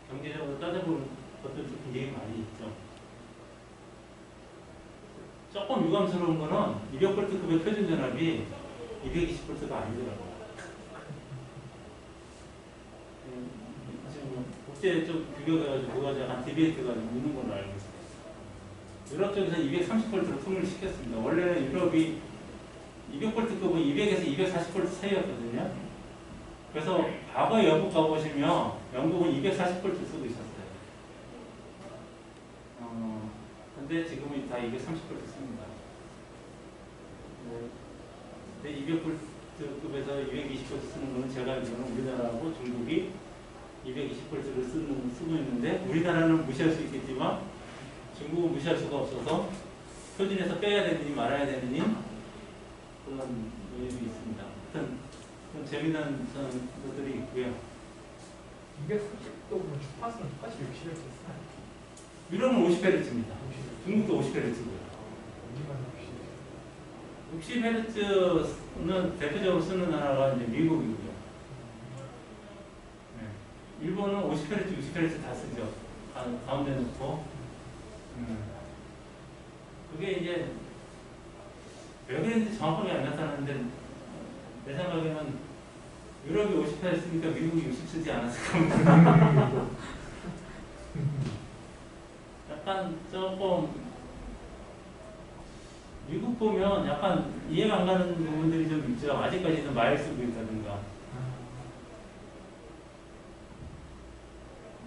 경제적으로 따져보는 것들도 굉장히 많이 있죠. 조금 유감스러운 거는 200V급의 표준 전압이 220V가 아니더라고요. 지금 국제 쪽 비교해가지고 그거 약간 디베이트가 있는 걸로 알고 있어요. 유럽 쪽에서 230V로 통일을 시켰습니다. 원래는 유럽이 200V급은 200에서 240V 사이였거든요. 그래서 과거 영국 가보시면 영국은 240V 쓰고 있었어요. 근데 지금은 다 230V 씁니다. 근데 200V급에서 220V 쓰는 거는 제가 알기로는 우리나라하고 중국이 220V를 쓰고 있는데 우리나라는 무시할 수 있겠지만 중국은 무시할 수가 없어서 표준에서 빼야 되느니 말아야 되느니 그런 의미도 있습니다. 하여튼 재미난 것들이 있고요. 230도면 주파수는 똑같이 60Hz 쓰나요? 유럽은 50Hz입니다. 중국도 50Hz고요. 60Hz는 대표적으로 쓰는 나라가 이제 미국이고요. 네. 일본은 50Hz, 60Hz 다 쓰죠. 가운데 놓고. 그게 이제 왜 그랬는지 정확하게 안 나타나는데 내 생각에는 유럽이 50Hz 쓰니까 미국이 60 쓰지 않았을까. 약간 조금 미국 보면 약간 이해가 안 가는 부분들이 좀 있죠. 아직까지는 말 쓰고 있다든가.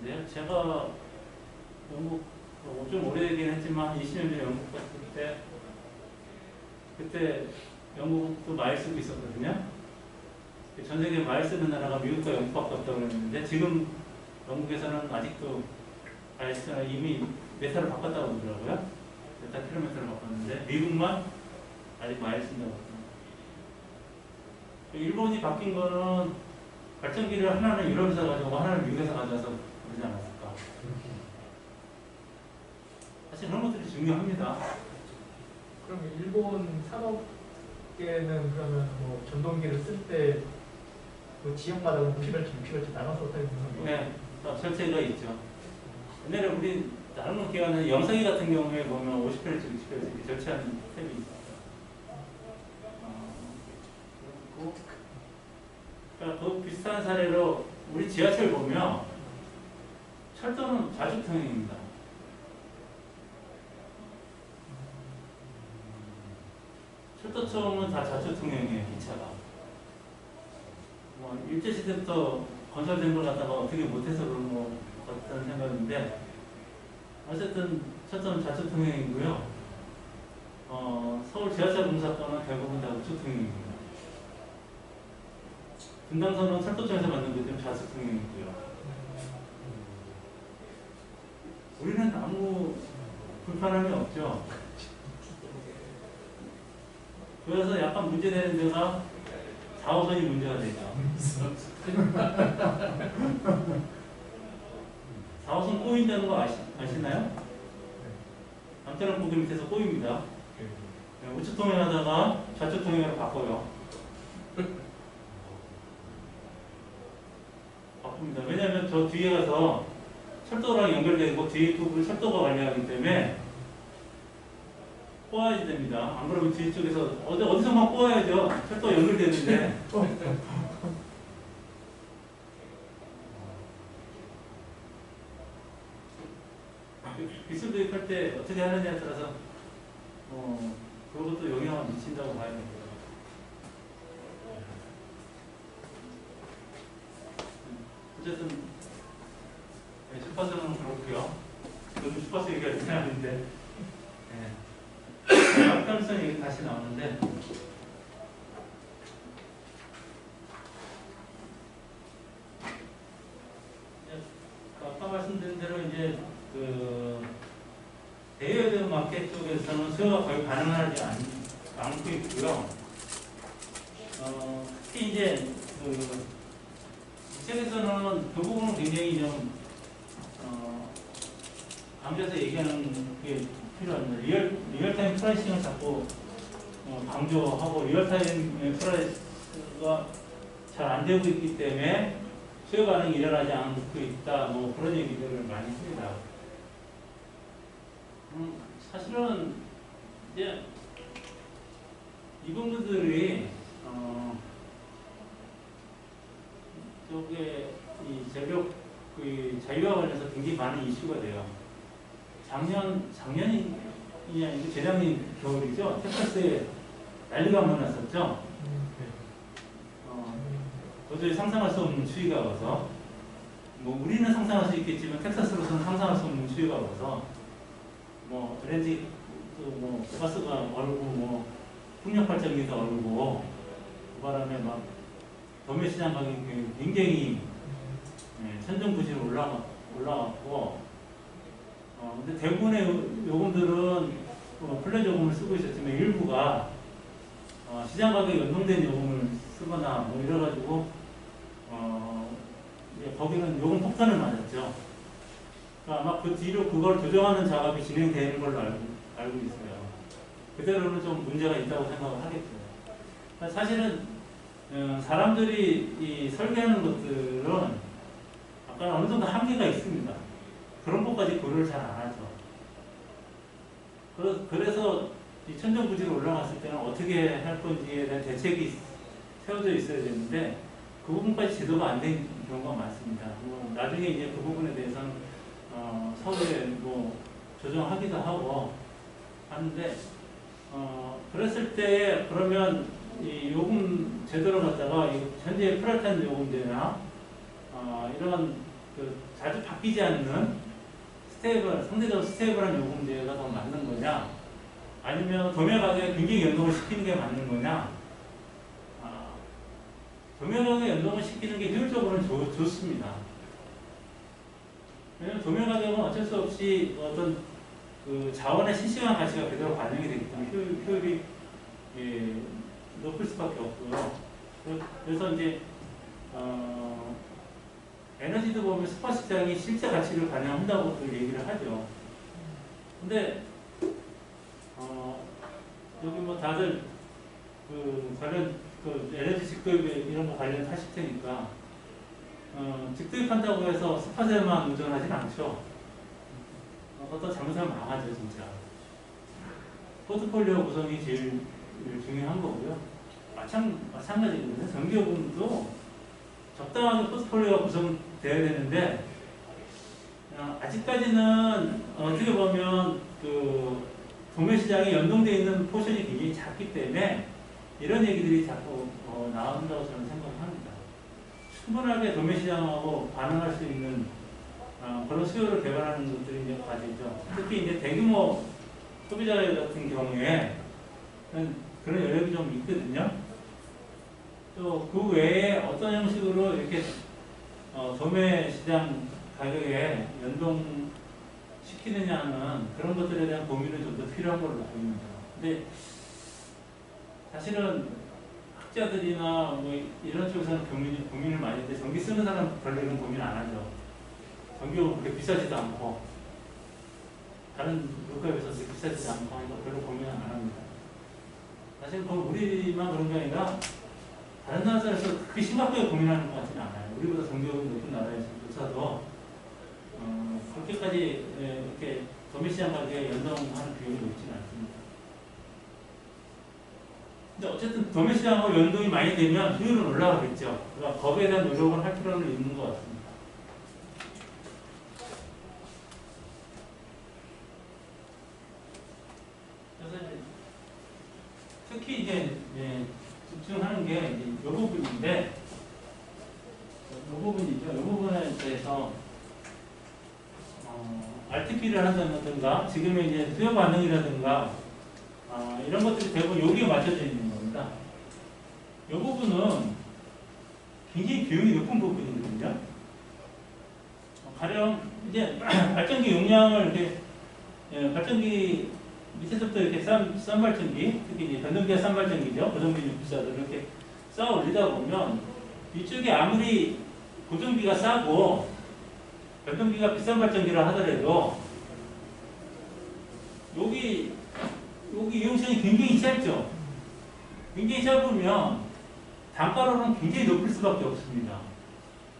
네, 제가 영국 좀 오래되긴 했지만 20년 전에 영국 갔을 때 그때 영국도 말 쓰고 있었거든요. 전 세계 말 쓰는 나라가 미국과 영국밖에 없다고 그랬는데 지금 영국에서는 아직도 말 쓰는 이미 메타를 바꿨다고 그러더라고요. 메타 킬로미터를 바꿨는데 미국만 아직 말 쓴다고 그러더라고요. 일본이 바뀐 거는 발전기를 하나는 유럽에서 가져오고 하나는 미국에서 가져와서 그러지 않았을까. 사실 그런 것들이 중요합니다. 그럼 일본 산업계는 그러면 뭐 전동기를 쓸 때 그 지역마다 50Hz, 60Hz 나눠서 어떻게 보는 거예요? 네, 설치가 있죠. 옛날에 우리 다른 기관은 영상기 같은 경우에 보면 50Hz, 60Hz 이렇게 절차하는 탭이 있어요. 그리고 그러니까 그 비슷한 사례로 우리 지하철 보면 철도는 좌측통행입니다. 철도청은 다 좌측통행이에요, 기차가. 뭐 일제시대부터 건설된 걸 갖다가 어떻게 못해서 그런 거 같다는 생각인데, 어쨌든 철도는 좌측통행이고요. 서울 지하철 공사권은 대부분 다 우측통행입니다. 분당선은 철도청에서 만든 게 좀 좌측통행이고요. 우리는 아무 불편함이 없죠. 그래서 약간 문제되는 데가 4호선이 문제가 되죠. 4호선 꼬인다는 거 아시나요? 남태랑 고개 밑에서 꼬입니다. 우측 통행하다가 좌측 통행으로 바꿔요. 바꿉니다. 왜냐하면 저 뒤에 가서 철도랑 연결되고 뒤에 부분 철도가 관리하기 때문에 꼬아야 됩니다. 안 그러면 뒤쪽에서 어디선가 꼬아야죠. 철도 연결되는데. 기술 도입할 때 어떻게 하느냐에 따라서 그것도 영향을 미친다고 봐야 됩니다. 어쨌든 주파수는 그렇고요. 요즘 주파수 얘기가 되지 않는데 약간성 얘기 다시 나오는데 아까 말씀드린 대로 이제 그 대여대 마켓 쪽에서는 수요가 거의 반응하지 않고 있고요. 특히 이제 그 책에서는 그 부분은 굉장히 좀 강조해서 얘기하는 게 필요합니다. 리얼타임 프라이싱을 자꾸 강조하고 리얼타임 프라이스가 잘 안 되고 있기 때문에 수요 반응이 일어나지 않고 있다. 뭐 그런 얘기들을 많이 합니다. 사실은 이제 이분들이 쪽에 이 전력 그 자유화 관련해서 굉장히 많은 이슈가 돼요. 작년이 아니고 재작년 겨울이죠. 텍사스에 난리가 한번 났었죠. 도저히 상상할 수 없는 추위가 와서, 뭐 우리는 상상할 수 있겠지만 텍사스로서는 상상할 수 없는 추위가 와서, 뭐 LNG 뭐 가스가 얼고, 뭐 풍력 발전기가 얼고, 그 바람에 막 도매시장 가격이 굉장히 천정부지로 올라갔고, 근데 대부분의 요금들은 플랫 요금을 쓰고 있었지만 일부가 시장 가격에 연동된 요금을 쓰거나 뭐 이래가지고 거기는 요금 폭탄을 맞았죠. 그러니까 아마 그 뒤로 그걸 조정하는 작업이 진행되는 걸로 알고 있어요. 그대로는 좀 문제가 있다고 생각을 하겠죠. 그러니까 사실은 사람들이 이 설계하는 것들은 약간 어느 정도 한계가 있습니다. 그런 것까지 고려를 잘 안 하죠. 그래서 이 천정부지로 올라갔을 때는 어떻게 할 건지에 대한 대책이 세워져 있어야 되는데 그 부분까지 제도가 안 된 경우가 많습니다. 나중에 이제 그 부분에 대해서는 서울에 뭐 조정하기도 하고 하는데 그랬을 때 그러면 이 요금 제도를 갖다가 현재 프라이탄 요금제나 이런 그 자주 바뀌지 않는 상대적으로 스테이블한 요금제가 더 맞는 거냐, 아니면 도매 가격에 굉장히 연동을 시키는 게 맞는 거냐. 도매 가격에 연동을 시키는 게 효율적으로는 좋습니다. 왜냐하면 도매 가격은 어쩔 수 없이 어떤 그 자원의 실시간 가치가 그대로 반영이 되기 때문에 효율이 높을 수밖에 없고요. 그래서 이제 에너지도 보면 스팟 시장이 실제 가치를 반영한다고 얘기를 하죠. 근데 여기 뭐 다들 그 관련 그 에너지 직도입 이런 거 관련하실 테니까 직도입한다고 해서 스팟에만 의존하진 않죠. 어떤 잘못하면 망하죠, 진짜. 포트폴리오 구성이 제일 중요한 거고요. 마찬가지거든요. 전기요금도 적당하게 포트폴리오가 구성되어야 되는데 아직까지는 어떻게 보면 그 도매시장에 연동되어 있는 포션이 굉장히 작기 때문에 이런 얘기들이 자꾸 나온다고 저는 생각합니다. 충분하게 도매시장하고 반응할 수 있는 그런 수요를 개발하는 것들이 이제 과제죠. 특히 이제 대규모 소비자 같은 경우에 그런 여력이 좀 있거든요. 또 그 외에 어떤 형식으로 이렇게 도매시장 가격에 연동시키느냐는 그런 것들에 대한 고민은 좀 더 필요한 걸로 보입니다. 근데 사실은 학자들이나 뭐 이런 쪽에서는 고민을 많이 했는데 전기 쓰는 사람 별로 이런 고민 안 하죠. 전기요금 그렇게 비싸지도 않고 다른 물가에 비해서 그렇게 비싸지도 않고 하니까 별로 고민 안 합니다. 사실 우리만 그런 게 아니라 다른 나라에서 그렇게 심각하게 고민하는 것 같지는 않아요. 우리보다 전기요금이 높은 나라에서조차도 그렇게까지 이렇게 도매시장 가격에 연동하는 비용이 높지는 않습니다. 근데 어쨌든 도매시장하고 연동이 많이 되면 수요는 올라가겠죠. 그러니까 거기에 대한 노력을 할 필요는 있는 것 같습니다. 그래서 특히 이제 집중하는 게 이 부분인데, 이 부분이죠. 이 부분에 대해서 RTP를 한다든가 지금의 이제 수요 반응이라든가 이런 것들이 대부분 여기에 맞춰져 있는 겁니다. 이 부분은 굉장히 비용이 높은 부분이거든요. 가령 이제 발전기 용량을 이렇게 발전기 밑에서부터 이렇게 싼 발전기, 특히 이제 변동기가 싼 발전기죠. 고정비는 비싸도 이렇게 쌓아 올리다 보면 이쪽에 아무리 고정비가 싸고 변동기가 비싼 발전기라 하더라도 여기 이용성이 굉장히 짧죠. 굉장히 짧으면 단가로는 굉장히 높을 수밖에 없습니다.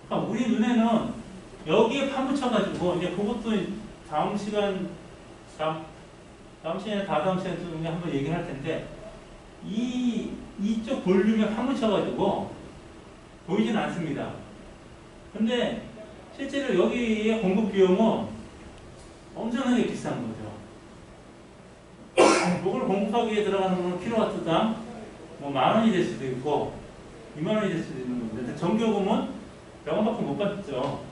그러니까 우리 눈에는 여기에 파묻혀가지고 이제 그것도 다음 시간에 한번 얘기를 할 텐데 이쪽 볼륨에 파묻혀가지고 보이진 않습니다. 근데 실제로 여기에 공급 비용은 엄청나게 비싼 거죠. 이걸 공급하기 위해 들어가는 건 킬로와트당 뭐 10,000원이 될 수도 있고 20,000원이 될 수도 있는 건데 전기요금은 100원밖에 못 받죠.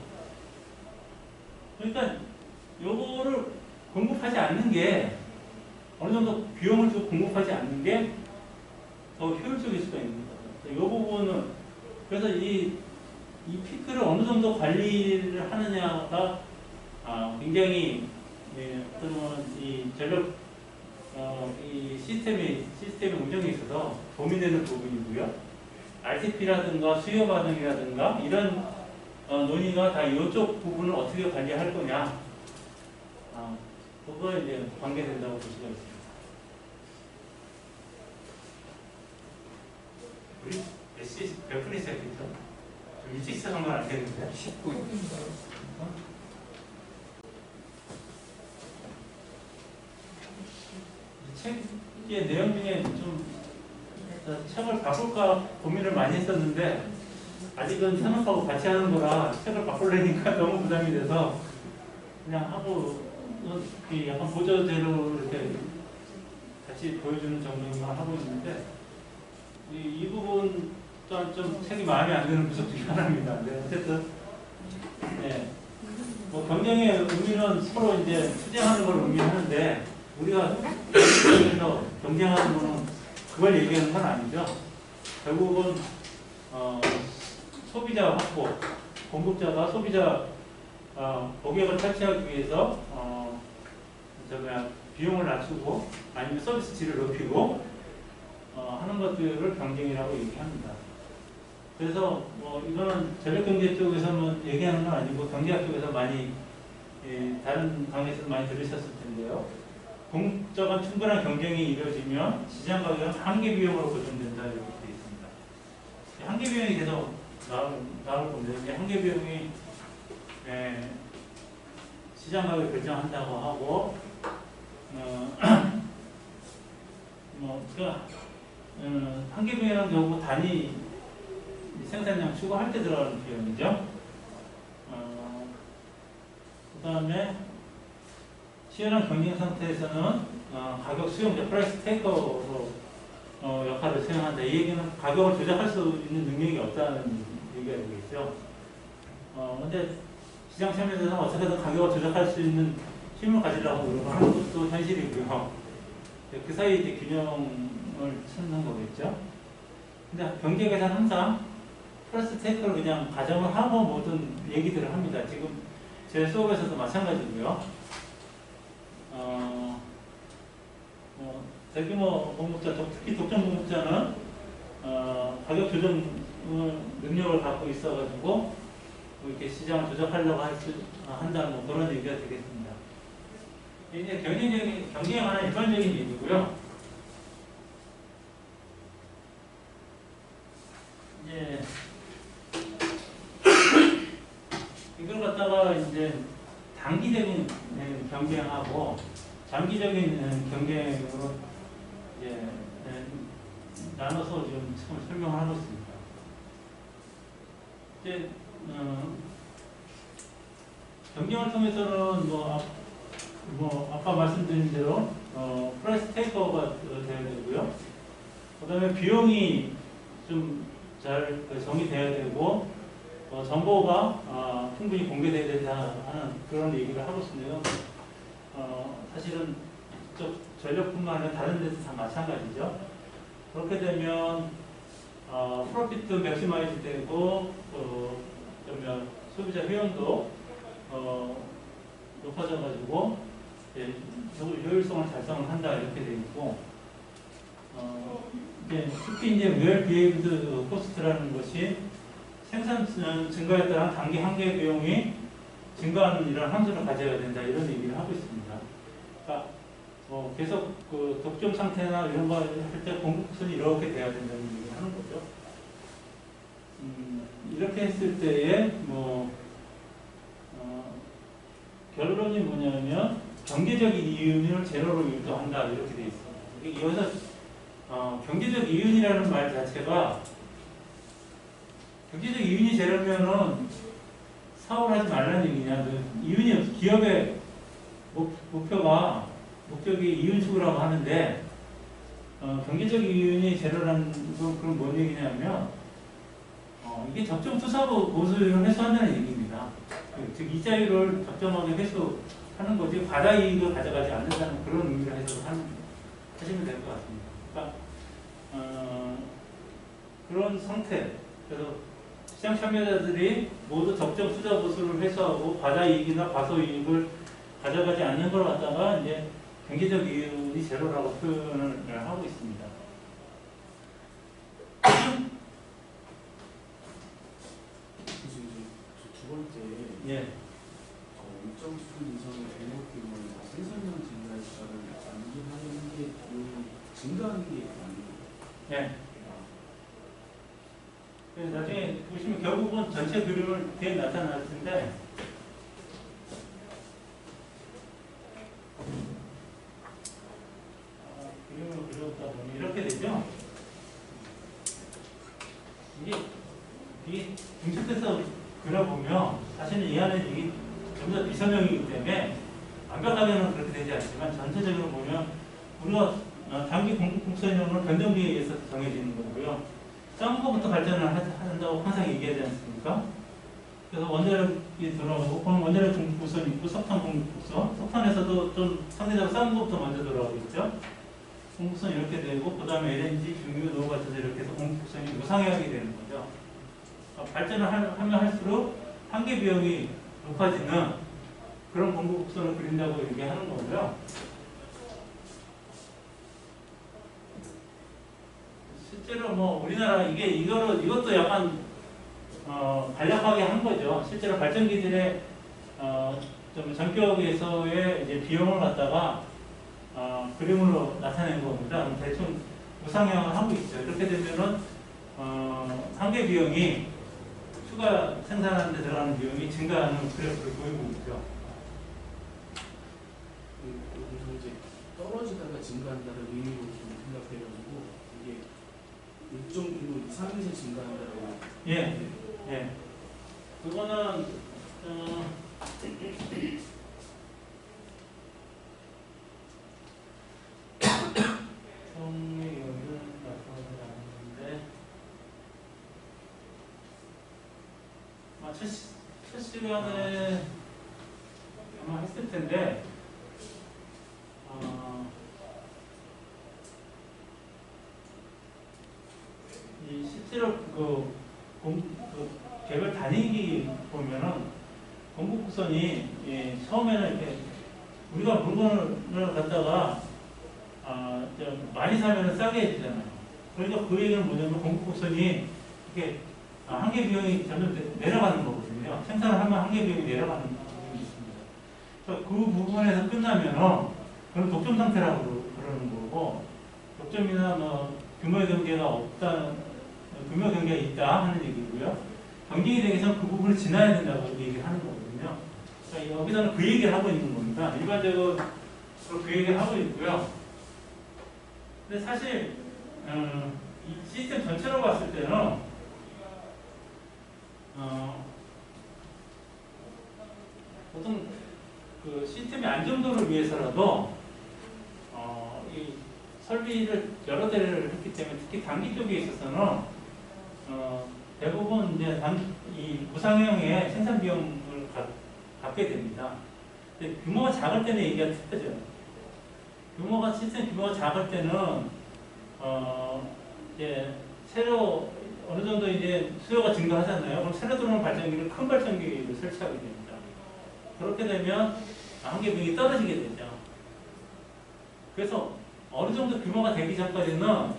그러니까 요거를 공급하지 않는 게 어느 정도 비용을 주고 공급하지 않는 게 더 효율적일 수가 있는 거죠. 이 부분은 그래서 이 피크를 어느 정도 관리를 하느냐가 굉장히 어떤 이 전력 이 시스템의 운영에 있어서 고민되는 부분이고요. RTP라든가 수요 반응이라든가 이런 논의가 다 이쪽 부분을 어떻게 관리할 거냐, 그거에 이제 관계된다고 볼 수가 있습니다. 우리 몇 분이 시작했죠? 좀 일찍 시작한 건 안 되는데? 19분. 책의 내용 중에 좀 책을 바꿀까 고민을 많이 했었는데 아직은 산업하고 같이 하는 거라 책을 바꾸려니까 너무 부담이 돼서 그냥 하고 약간 보조제로 이렇게 같이 보여주는 정도만 하고 있는데 이 부분 또한 좀 책이 마음에 안 드는 구석 중에 하나입니다. 네, 어쨌든 뭐 경쟁의 의미는 서로 이제 투쟁하는 걸 의미하는데 우리가 경쟁에서 경쟁하는 거는 그걸 얘기하는 건 아니죠. 결국은 소비자 확보, 공급자가 소비자 고객을 탈취하기 위해서 비용을 낮추고 아니면 서비스 질을 높이고 하는 것들을 경쟁이라고 얘기합니다. 그래서 뭐 이거는 전력경제 쪽에서만 얘기하는 건 아니고 경제학 쪽에서 많이 다른 강의에서 많이 들으셨을 텐데요. 공적인 충분한 경쟁이 이루어지면 시장 가격은 한계 비용으로 고정된다 이렇게 되어 있습니다. 한계 비용이 계속 나올 건데 한계 비용이 시장 가격을 결정한다고 하고 한계 비용이라는 경우 단위 생산량 추구할 때 들어가는 비용이죠. 그 다음에 치열한 경쟁 상태에서는 가격 수용자, 프라이스 테이커로 역할을 수행한다. 이 얘기는 가격을 조작할 수 있는 능력이 없다는 얘기가 되겠죠. 근데 시장 참여자는 어떻게든 가격을 조작할 수 있는 힘을 가지려고 노력을 하는 것도 현실이고요. 그 사이에 이제 균형을 찾는 거겠죠. 근데 경제계에서는 항상 프라이스 테이커를 그냥 가정을 하고 모든 얘기들을 합니다. 지금 제 수업에서도 마찬가지고요. 대규모 공급자, 특히 독점 공급자는 가격 조정 능력을 갖고 있어가지고 이렇게 시장을 조작하려고 한다는 뭐 그런 얘기가 되겠습니다. 이제 경쟁에 관한 일반적인 얘기고요. 이제 이걸 갖다가 이제 단기적인 경쟁하고 장기적인 경쟁으로 이제 나눠서 지금 설명을 하고 있습니다. 이제 경쟁을 통해서는 뭐 아까 말씀드린 대로 프라이스 테이커가 돼야 되고요. 그다음에 비용이 좀 잘 정의돼야 되고 정보가 충분히 공개돼야 된다 하는 그런 얘기를 하고 있는데요. 사실은 이쪽 전력뿐만 아니라 다른 데도 다 마찬가지죠. 그렇게 되면 프로피트 맥시마이즈 되고 그러면 소비자 효용도 높아져 가지고 효율성을 달성을 한다 이렇게 되어 있고 특히 이제 리얼 비헤이브드 코스트라는 것이 생산 증가에 따른 단기 한계 비용이 증가하는 이런 함수를 가져야 된다 이런 얘기를 하고 있습니다. 그러니까 계속 그 독점 상태나 이런 거 할 때 공급선이 이렇게 돼야 된다는 얘기를 하는 거죠. 이렇게 했을 때에 결론이 뭐냐면 경제적인 이윤을 제로로 유도한다 이렇게 돼 있습니다. 여기서 경제적 이윤이라는 말 자체가 경제적 이윤이 제로면은 사업을 하지 말라는 얘기냐. 이윤이 없어. 기업의 목적이 이윤 추구라고 하는데 경제적 이윤이 제로라는 건 그럼 뭔 얘기냐면 이게 적정 투자부 보수율을 회수한다는 얘기입니다. 즉 이자율을 적정하게 회수하는 거지 과다 이익을 가져가지 않는다는 그런 의미를 하시면 될 것 같습니다. 그러니까 그런 상태. 그래서 시장 참여자들이 모두 적정 투자 보수를 회수하고 과다 이익이나 과소 이익을 가져가지 않는 걸 갖다가 이제 경제적 이윤이 제로라고 표현을 하고 있습니다. 두 번째, 예. 일정 수준 이상의 공급 규모나 생산량 증가에 따른 단기 한계 비용이 증가하는 게 아니에요. 예. 그래서 나중에 보시면 결국은 전체 그림을 뒤에 나타날 텐데 그림을 그렸다 보면 이렇게 되죠. 이게 분석해서 그려보면 사실은 이 안에 이게 좀 더 비선형이기 때문에 완벽하게는 그렇게 되지 않지만 전체적으로 보면 우리가 단기 공급선형은 변동기에 의해서 정해지는 거고요. 작은 것부터 발전을 한다고 항상 얘기하지 않습니까? 그래서 원자력이 들어가고, 그럼 원자력 공급선이 있고, 석탄 공급선, 석탄에서도 좀 상대적으로 싼 것부터 먼저 들어가겠죠? 공급선이 이렇게 되고, 그 다음에 LNG, 중유, 노후 같은 데 이렇게 해서 공급선이 무상하게 되는 거죠. 발전을 하면 할수록 한계 비용이 높아지는 그런 공급선을 그린다고 얘기하는 거고요. 실제로 뭐 우리나라 이것도 약간 간략하게 한 거죠. 실제로 발전기들의 좀 전격에서의 이제 비용을 갖다가 그림으로 나타낸 겁니다. 대충 무상향을 하고 있죠. 이렇게 되면은 한계 비용이 추가 생산하는 데 들어가는 비용이 증가하는 그래프를 보이고 있죠. 그래서 이제 떨어지다가 증가한다는 의미로 좀 생각해가지고 이게 일정 규모 이상에서 증가한다고. 예, 예. 그거는 성의율은 나타나지 않는데 첫 시간에 아마 했을 텐데 이 실제로 개별 단위기 보면은 공급곡선이 처음에는 이렇게 우리가 물건을 갖다가 많이 사면은 싸게 해주잖아요. 그러니까 그 얘기는 뭐냐면 공급곡선이 이렇게 한계 비용이 점점 내려가는 거거든요. 생산을 하면 한계 비용이 내려가는 부분이 있습니다. 그래서 그 부분에서 끝나면은 그건 독점 상태라고 그러는 거고, 독점이나 뭐 규모의 경계가 없다는, 규모 경계가 있다 하는 얘기고요. 경쟁이 되기 위해서는 그 부분을 지나야 된다고 얘기를 하는 거거든요. 그러니까 여기서는 그 얘기를 하고 있는 겁니다. 일반적으로 그 얘기를 하고 있고요. 근데 사실 이 시스템 전체로 봤을 때는 보통 그 시스템의 안정도를 위해서라도 이 설비를 여러 대를 했기 때문에 특히 단기 쪽에 있어서는 대부분 이제 이 구상형의 생산 비용을 갖게 됩니다. 근데 규모가 작을 때는 얘기가 틀려져요. 시스템 규모가 작을 때는 이제 새로 어느 정도 이제 수요가 증가하잖아요. 그럼 새로 들어오는 발전기를 큰 발전기를 설치하게 됩니다. 그렇게 되면 한계 비용이 떨어지게 되죠. 그래서 어느 정도 규모가 되기 전까지는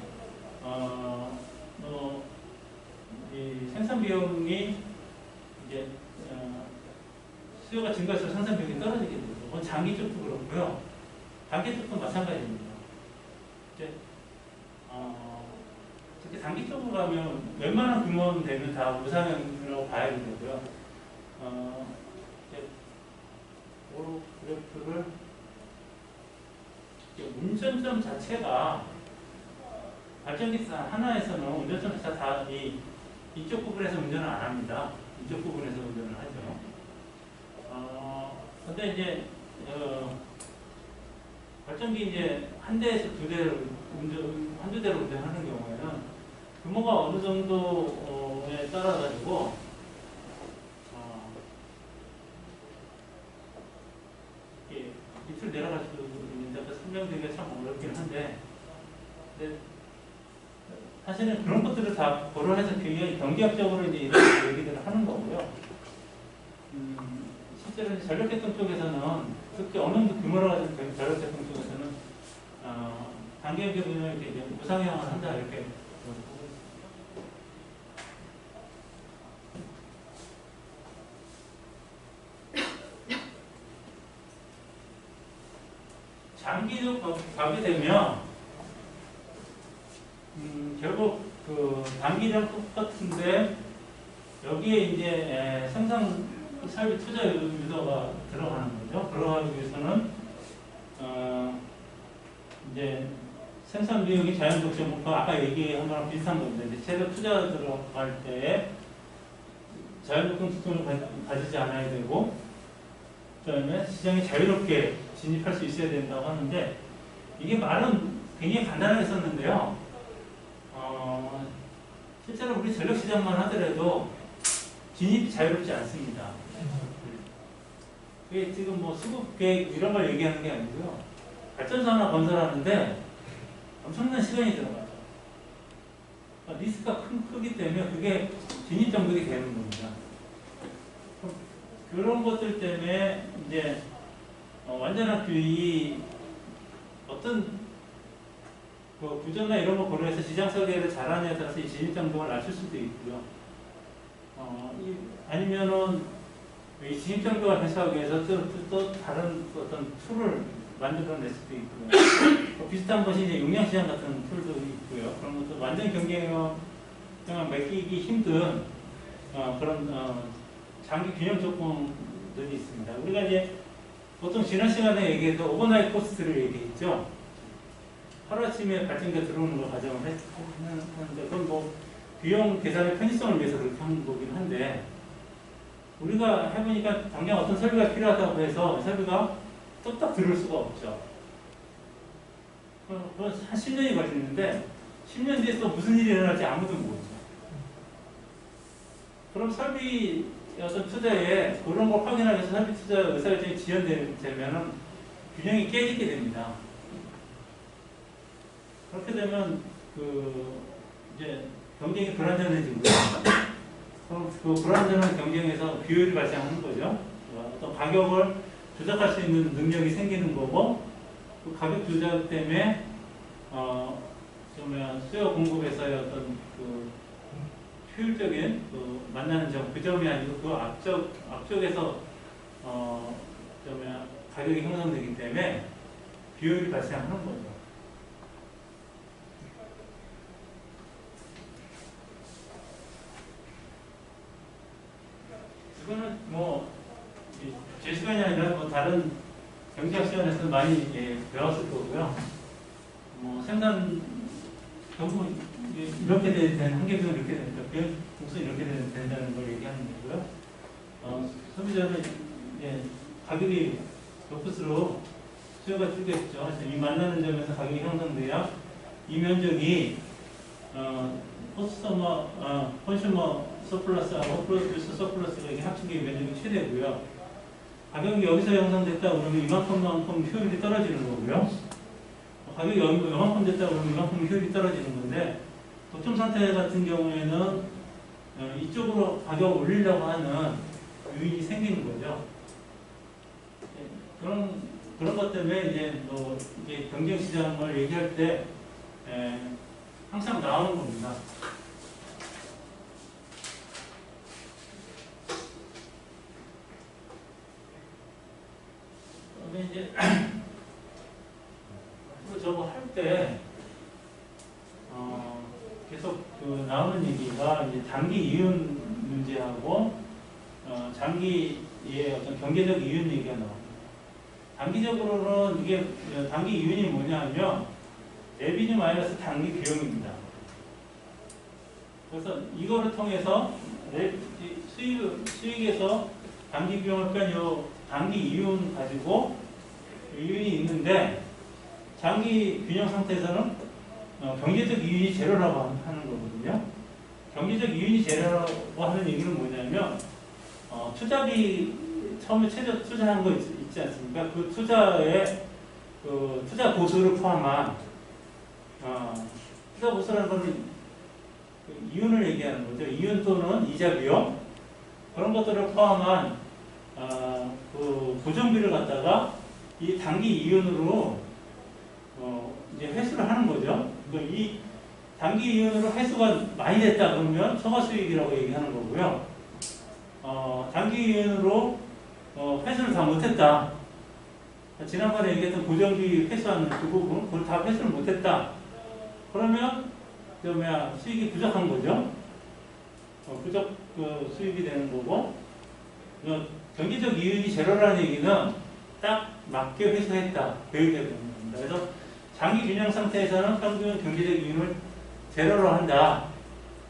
이 생산 비용이 이제 수요가 증가할수록 생산 비용이 떨어지게 되죠. 그건 장기 쪽도 그렇고요. 단기 쪽도 마찬가지입니다. 이제 특히 단기 쪽으로 가면 웬만한 규모는 되면 다 무상형이라고 봐야 되고요. 이 그래프를 운전점 자체가 발전기 하나에서는 운전점 자체가 다 이쪽 부분에서 운전을 안 합니다. 이쪽 부분에서 운전을 하죠. 근데 이제 발전기 이제 한 대에서 두 대를 한두 대를 운전하는 경우에는 규모가 어느 정도에 따라 가지고 밑으로 내려갈 수도 있는데 설명드리기가 참 어렵긴 한데, 근데 사실은 그런 것들을 다 고려해서 굉장히 경제학적으로 이제 이런 얘기들을 하는 거고요. 실제로 이제 전력계통 쪽에서는 특히 어느 정도 규모로 가지고 전력계통 쪽에서는 단계경제 분야를 이렇게 무상형을 한다 이렇게. 장기적 가게 되면 결국 그 단기랑 똑같은데 여기에 이제 생산 설비 투자 유도가 들어가는 거죠. 들어가기 위해서는 이제 생산 비용이 자연 독점목표 아까 얘기한 거랑 비슷한 건데 이제 재료 투자 들어갈 때 자연 독점을 가지지 않아야 되고, 그다음에 시장에 자유롭게 진입할 수 있어야 된다고 하는데, 이게 말은 굉장히 간단하게 썼는데요. 실제로 우리 전력시장만 하더라도 진입이 자유롭지 않습니다. 이게 지금 뭐 수급 계획 이런 걸 얘기하는 게 아니고요. 발전소 하나 건설하는데 엄청난 시간이 들어가죠. 리스크가 크기 때문에 그게 진입 장벽이 되는 겁니다. 그런 것들 때문에 이제 완전한 이 어떤 그 구조나 이런 거 고려해서 시장 설계를 잘하느냐에 따라서 이 진입 장벽을 낮출 수도 있고요. 아니면은 이 진입 장벽을 해소하기 위해서 또 다른 어떤 툴을 만들어낼 수도 있고요. 비슷한 것이 이제 용량시장 같은 툴도 있고요. 그런 것도 완전 경쟁을 맡기기 힘든 그런 장기 균형 조건들이 있습니다. 우리가 이제 보통 지난 시간에 얘기해서 오버나이트 코스트를 얘기했죠. 하루아침에 발전기가 들어오는 걸 가정을 하는데 그건 뭐 비용 계산의 편의성을 위해서 그렇게 하는 거긴 한데 우리가 해보니까 당장 어떤 설비가 필요하다고 해서 설비가 뚝딱 들을 수가 없죠. 그건 한 10년이 걸리는데 10년 뒤에 또 무슨 일이 일어날지 아무도 모르죠. 그럼 설비 어떤 투자에 그런 걸 확인하기 위해서 설비 투자 의사결정이 지연되면은 균형이 깨지게 됩니다. 그렇게 되면 이제 경쟁이 불안전해지고요. 그럼 그 불안전한 경쟁에서 비효율이 발생하는 거죠. 어떤 가격을 조작할 수 있는 능력이 생기는 거고, 그 가격 조작 때문에 수요 공급에서의 어떤 그 효율적인 만나는 점, 그 점이 아니고 그 앞쪽에서 가격이 형성되기 때문에 비효율이 발생하는 거죠. 이거는 제 시간이 아니라 다른 경제학 시간에서 많이 배웠을 거고요. 생산 결국 이렇게 된 한계비용 이렇게 되니까 비용 공수 이렇게 된다는 걸 얘기하는 거고요. 소비자는 가격이 높을수록 수요가 줄겠죠. 이 만나는 점에서 가격이 형성돼야 이 면적이 컨슈머 서플러스하고 프로듀스 서플러스가 이게 합치기 면적이 최대고요. 가격이 여기서 형성됐다 그러면 이만큼만큼 효율이 떨어지는 거고요. 가격이 이만큼 됐다 그러면 이만큼 효율이 떨어지는 건데 도점 상태 같은 경우에는 이쪽으로 가격을 올리려고 하는 요인이 생기는 거죠. 그런 것 때문에 이게 경쟁 시장을 얘기할 때 항상 나오는 겁니다. 그다음에 이제 저거 할 때 계속 나오는 얘기가 이제 단기 이윤 문제하고 장기의 어떤 경제적 이윤 얘기가 나옵니다. 단기적으로는 이게 단기 이윤이 뭐냐면 레비뉴 마이너스 단기 비용입니다. 그래서 이거를 통해서 수익에서 단기 비용을 뺀 요 단기 이윤 가지고 이윤이 있는데 장기 균형 상태에서는 경제적 이윤이 제로라고 하는 거거든요. 경제적 이윤이 제로라고 하는 얘기는 뭐냐면 투자비 처음에 투자한 거 있지 않습니까? 그 투자의 투자 보수를 포함한 투자 보수라는 것은 이윤을 얘기하는 거죠. 이윤 또는 이자 비용 그런 것들을 포함한 그 고정비를 갖다가 이 단기 이윤으로 이제 회수를 하는 거죠. 그러니까 이 단기 이윤으로 회수가 많이 됐다 그러면 초과 수익이라고 얘기하는 거고요. 단기 이윤으로 회수를 다 못했다. 지난번에 얘기했던 고정비 회수하는 그 부분, 그걸 다 회수를 못했다. 그러면 수익이 부족한 거죠. 부족 수익이 되는 거고, 경제적 이윤이 제로라는 얘기는 딱 맞게 회수했다. 배우게 되는 겁니다. 그래서 장기 균형 상태에서는 평균 경제적 이윤을 제로로 한다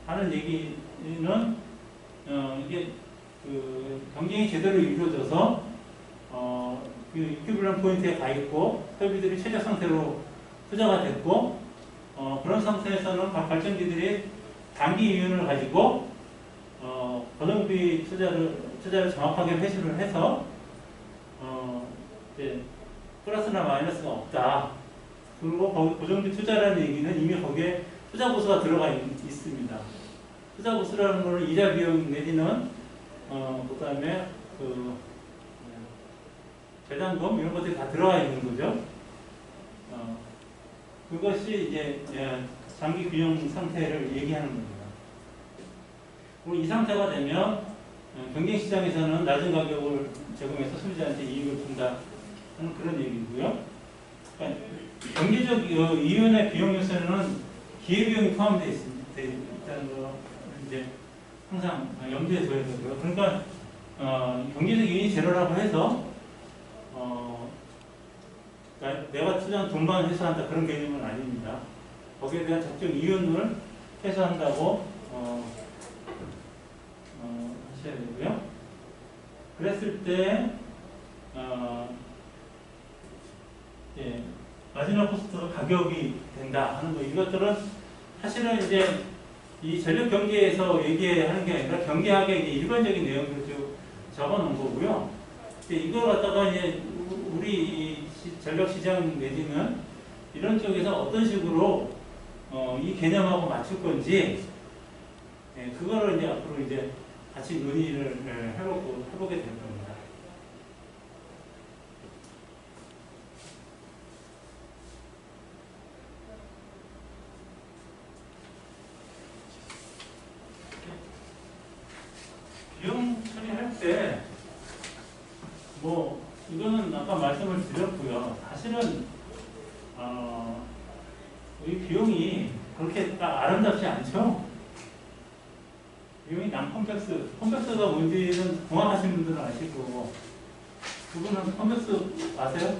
하는 얘기는 이게 경쟁이 제대로 이루어져서 그 이퀴블런 포인트에 가 있고 설비들이 최적 상태로 투자가 됐고 그런 상태에서는 각 발전기들이 단기 이윤을 가지고 고정비 투자를 정확하게 회수를 해서 이제 플러스나 마이너스가 없다. 그리고 고정비 투자라는 얘기는 이미 거기에 투자 보수가 들어가 있습니다. 투자 보수라는 거는 이자 비용 내지는 그다음에 배당금 이런 것들이 다 들어가 있는 거죠. 그것이 이제 장기 균형 상태를 얘기하는 겁니다. 그리고 이 상태가 되면 경쟁 시장에서는 낮은 가격을 제공해서 소비자한테 이익을 준다 하는 그런 얘기고요. 그러니까 경제적 이윤의 비용 요소에는 기회비용이 포함되어 있다는 거 이제 항상 염두에 둬야 되고요. 그러니까 경제적 이윤이 제로라고 해서 내가 투자한 돈만 회수한다 그런 개념은 아닙니다. 거기에 대한 적정 이윤을 회수한다고 하셔야 되고요. 그랬을 때 예, 마지막 코스트가 가격이 된다 하는 거, 이것들은 사실은 이제 이 전력 경제에서 얘기하는 게 아니라 경제학의 이제 일반적인 내용들을 쭉 적어놓은 거고요. 이걸 갖다가 이제 우리 이 전력 시장 내지는 이런 쪽에서 어떤 식으로 이 개념하고 맞출 건지, 예, 그거를 이제 앞으로 이제 같이 논의를 해보게 될 겁니다. 비용 처리할 때, 뭐, 이거는 아까 말씀을 드렸고요. 사실은, 이 비용이 그렇게 딱 아름답지 않죠? 비용이 컴플렉스가 뭔지는 공학하신 분들은 아시고, 그분은 컴플렉스 아세요?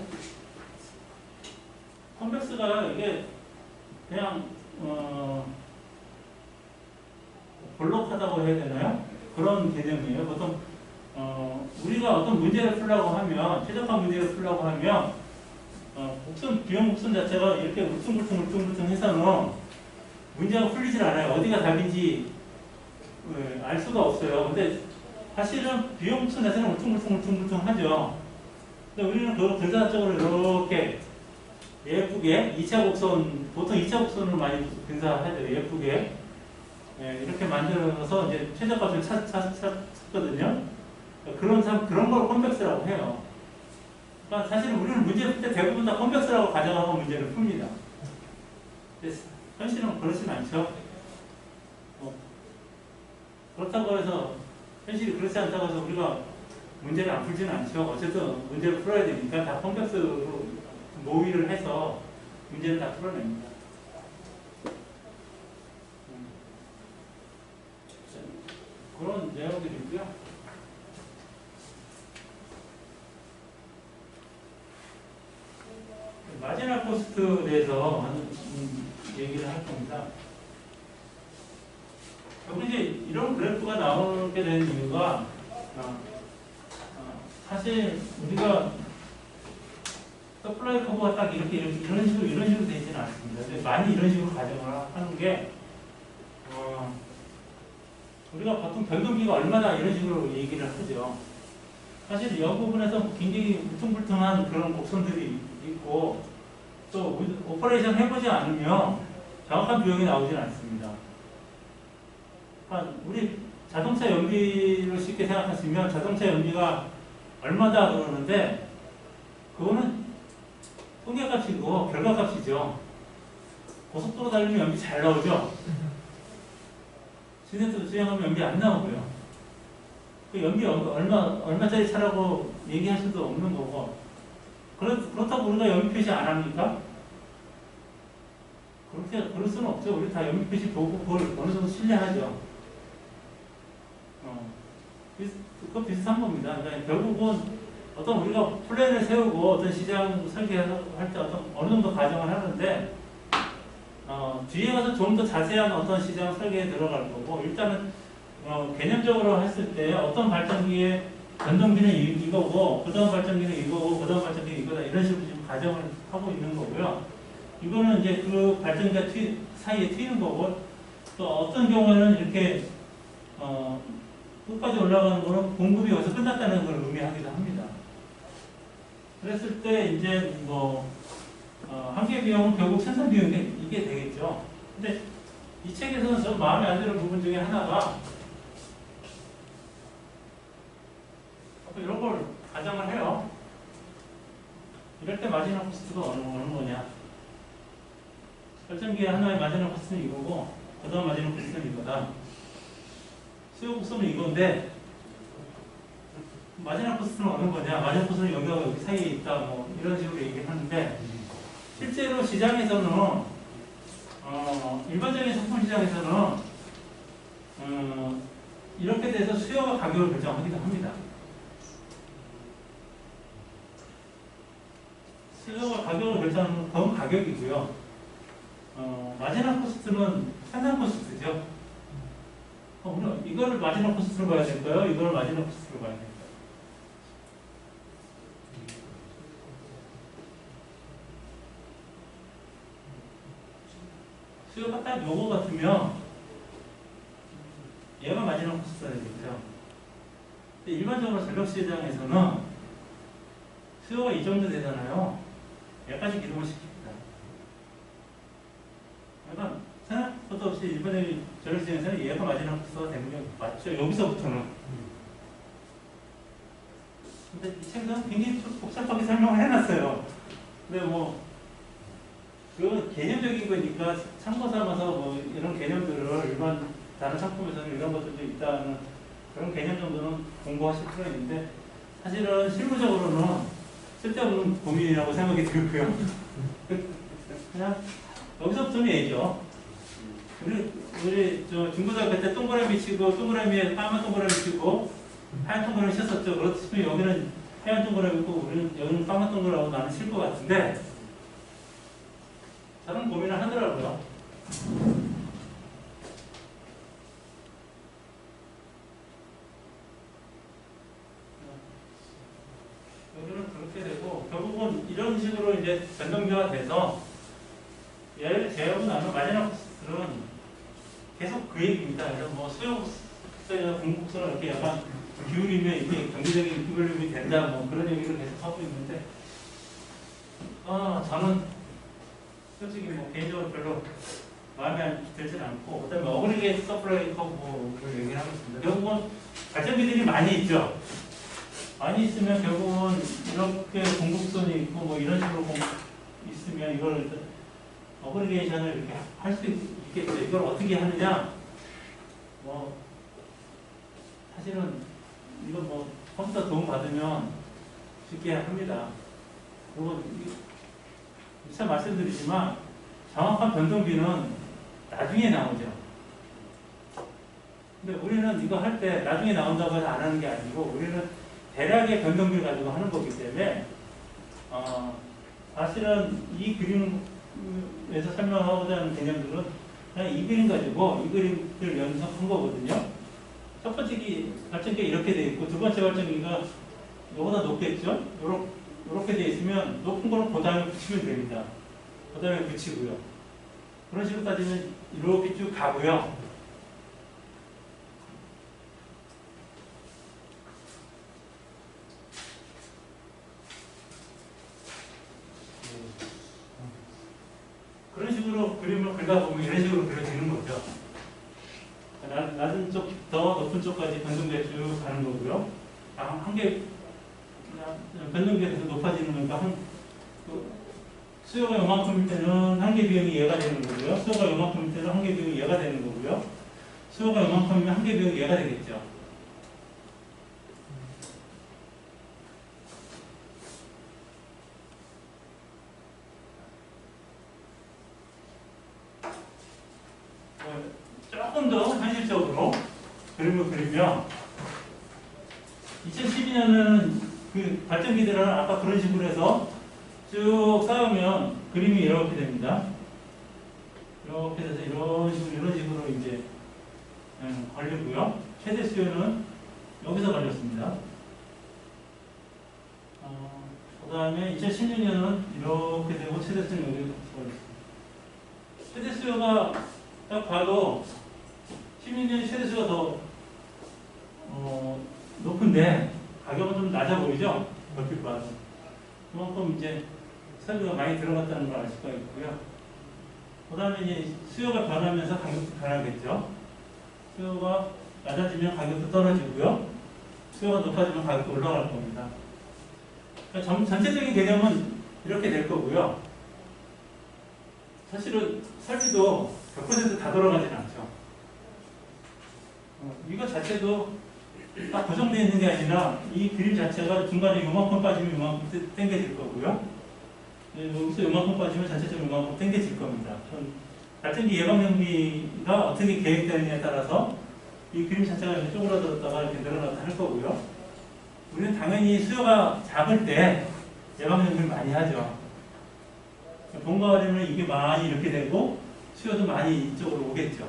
컴플렉스가 이게 그냥, 볼록하다고 해야 되나요? 그런 개념이에요. 보통 우리가 어떤 문제를 풀려고 하면, 최적화 문제를 풀려고 하면 비용 곡선 자체가 이렇게 울퉁불퉁 해서는 문제가 풀리질 않아요. 어디가 답인지 알 수가 없어요. 근데 사실은 비용 곡선 자체는 울퉁불퉁 하죠. 근데 우리는 그걸 근사적으로 이렇게 예쁘게 2차 곡선, 보통 2차 곡선으로 많이 근사하죠. 예쁘게. 예, 이렇게 만들어서 이제 최저값을 찾거든요. 그런 걸 컴플렉스라고 해요. 그러니까 사실 우리는 문제 풀 때 대부분 다 컴플렉스라고 가정하고 문제를 풉니다. 근데 현실은 그렇진 않죠. 그렇다고 해서 현실이 그렇지 않다고 해서 우리가 문제를 안 풀지는 않죠. 어쨌든 문제를 풀어야 되니까 다 컴플렉스로 모의를 해서 문제를 다 풀어냅니다. 그런 내용들이고요. 마지막 코스트에 대해서 하는 얘기를 할 겁니다. 여기 이제 이런 그래프가 나오게 된 이유가 사실 우리가 서플라이 커브가 딱 이런 식으로 되지는 않습니다. 근데 많이 이런 식으로 가정을 하는 게 우리가 보통 변동기가 얼마나 이런 식으로 얘기를 하죠. 사실 이 부분에서 굉장히 울퉁불퉁한 그런 곡선들이 있고, 또 오퍼레이션 해보지 않으면 정확한 비용이 나오진 않습니다. 그러니까 우리 자동차 연비를 쉽게 생각하시면 자동차 연비가 얼마다 그러는데, 그거는 통계값이고 결과값이죠. 고속도로 달리면 연비 잘 나오죠. 시내도 주행하면 연비 안 나오고요. 그 연비 얼마짜리 차라고 얘기할 수도 없는 거고. 그렇다고 우리가 연비 표시 안 합니까? 그럴 수는 없죠. 우리 다 연비 표시 보고 그걸 어느 정도 신뢰하죠. 그거 비슷한 겁니다. 그러니까 결국은 어떤 우리가 플랜을 세우고 어떤 시장 설계할 때 어느 정도 가정을 하는데, 뒤에 가서 좀 더 자세한 어떤 시장 설계에 들어갈 거고, 일단은 개념적으로 했을 때 어떤 발전기의 전동기는 이거고, 그 다음 발전기는 이거고, 그 다음 발전기는 이거다, 이런 식으로 지금 가정을 하고 있는 거고요. 이거는 이제 그 발전기가 사이에 튀는 거고, 또 어떤 경우에는 이렇게 끝까지 올라가는 거는 공급이 여기서 끝났다는 걸 의미하기도 합니다. 그랬을 때 이제 한계 비용은 결국 생산 비용이 이게 되겠죠. 근데 이 책에서는 좀 마음에 안 드는 부분 중에 하나가 이런 걸 가정을 해요. 이럴 때 마지막 코스트가 어느 거냐. 발전기 하나의 마지막 코스트는 이거고, 그 다음 마지막 코스트는 이거다. 수요 곡선은 이건데, 마지막 코스트는 어느 거냐. 마지막 코스트는 여기하고 여기 사이에 있다. 뭐 이런 식으로 얘기를 하는데, 실제로 시장에서는 일반적인 상품 시장에서는 이렇게 돼서 수요가 가격을 결정하기도 합니다. 수요가 가격을 결정하는 건 가격이고요. 마지막 코스트는 생산 코스트죠. 우리가 이거를 마지막 코스트로 봐야 될까요? 이걸 마지막 코스트로 봐야 될까요? 수요가 딱 요거 같으면 얘가 마지막 코스트가 되겠죠. 근데 일반적으로 전력시장에서는 수요가 이 정도 되잖아요. 얘까지 기동을 시킵니다. 그러니까 생각보다 없이 일반적인 전력시장에서는 얘가 마지막 코스트가 되는 게 맞죠. 여기서부터는. 근데 이 책은 굉장히 좀 복잡하게 설명을 해놨어요. 근데 뭐 그건 개념적인 거니까 참고 삼아서 뭐 이런 개념들을 일반 다른 상품에서는 이런 것들도 있다는 그런 개념 정도는 공부하실 필요가 있는데 사실은 실무적으로는 쓸데없는 고민이라고 생각이 들고요. 그냥 여기서부터는 얘기죠. 우리 저 중고등학교 때 동그라미 치고 동그라미에 까만 동그라미 치고 하얀 동그라미 쳤었죠. 그렇지만 여기는 하얀 동그라미고 우리는 여기는 까만 동그라미고 나는 칠 것 같은데 저런 고민을 하더라고요. 여기는 그렇게 되고 결국은 이런 식으로 이제 변동비가 돼서 얘를 제외하고 나면 마지막 코스트는 계속 그 얘기입니다. 그래서 뭐 수요국세나 공급국세나 이렇게 약간 기울이면 이게 경제적인 이퀄리티가 된다 뭐 그런 얘기를 계속 하고 있는데 저는 솔직히 뭐 개인적으로 별로 마음에 들진 않고 그다음에 어그리게이트 서플라이 커브를 얘기를 하고 있습니다. 결국은 발전기들이 많이 있죠. 많이 있으면 결국은 이렇게 공급선이 있고 뭐 이런 식으로 있으면 이걸 어그리게이션을 이렇게 할 수 있겠죠. 이걸 어떻게 하느냐? 뭐 사실은 이거 뭐 컴퓨터 도움 받으면 쉽게 합니다. 그리고 참 말씀드리지만 정확한 변동비는 나중에 나오죠. 근데 우리는 이거 할 때 나중에 나온다고 해서 안 하는 게 아니고 우리는 대략의 변동비를 가지고 하는 거기 때문에 사실은 이 그림에서 설명하고자 하는 개념들은 그냥 이 그림 가지고 이 그림을 연습한 거거든요. 첫 번째 발전기가 이렇게 돼 있고 두 번째 발전기가 이거보다 높겠죠? 이렇게 돼 있으면 높은 거는 그 다음에 붙이면 됩니다. 그 다음에 붙이고요. 그런 식으로 따지면 이렇게 쭉 가고요. 그런 식으로 그림을 긁어보면 이런 식으로 그려지는 거죠. 낮은 쪽, 더 높은 쪽까지 변동비가 쭉 가는 거고요. 변동비가 계속 높아지는 거니까 수요가 요만큼일 때는 한계 비용이 얘가 되는 거고요. 수요가 요만큼일 때는 한계 비용이 얘가 되는 거고요. 수요가 요만큼이면 한계 비용이 얘가 되겠죠. 조금 더 현실적으로 그림을 그리면 2012년에는 그 발전기들은 아까 그런 식으로 해서 쭉 쌓으면 그림이 이렇게 됩니다. 이렇게 돼서 이런 식으로 이제 걸리고요. 최대 수요는 여기서 걸렸습니다. 그 다음에 2016년은 이렇게 되고 최대 수요는 여기서 걸렸습니다. 최대 수요가 딱 봐도 16년이 최대 수요가 더 높은데 가격은 좀 낮아 보이죠? 얼핏 봐도. 그만큼 이제 설비가 많이 들어갔다는 걸 알 수가 있고요. 그 다음에 이제 수요가 변하면서 가격도 변하겠죠. 수요가 낮아지면 가격도 떨어지고요. 수요가 높아지면 가격도 올라갈 겁니다. 그러니까 전체적인 개념은 이렇게 될 거고요. 사실은 설비도 100% 다 돌아가진 않죠. 이거 자체도 딱 고정되어 있는 게 아니라 이 그림 자체가 중간에 요만큼 빠지면 요만큼 당겨질 거고요. 여기서 요만큼 빠지면 전체적으로 요만큼 당겨질 겁니다. 발전기 예방연비가 어떻게 계획되느냐에 따라서 이 그림 자체가 이렇게 쪼그라들었다가 이렇게 늘어났다 할 거고요. 우리는 당연히 수요가 작을 때 예방연비를 많이 하죠. 봄, 가을에는 이게 많이 이렇게 되고 수요도 많이 이쪽으로 오겠죠.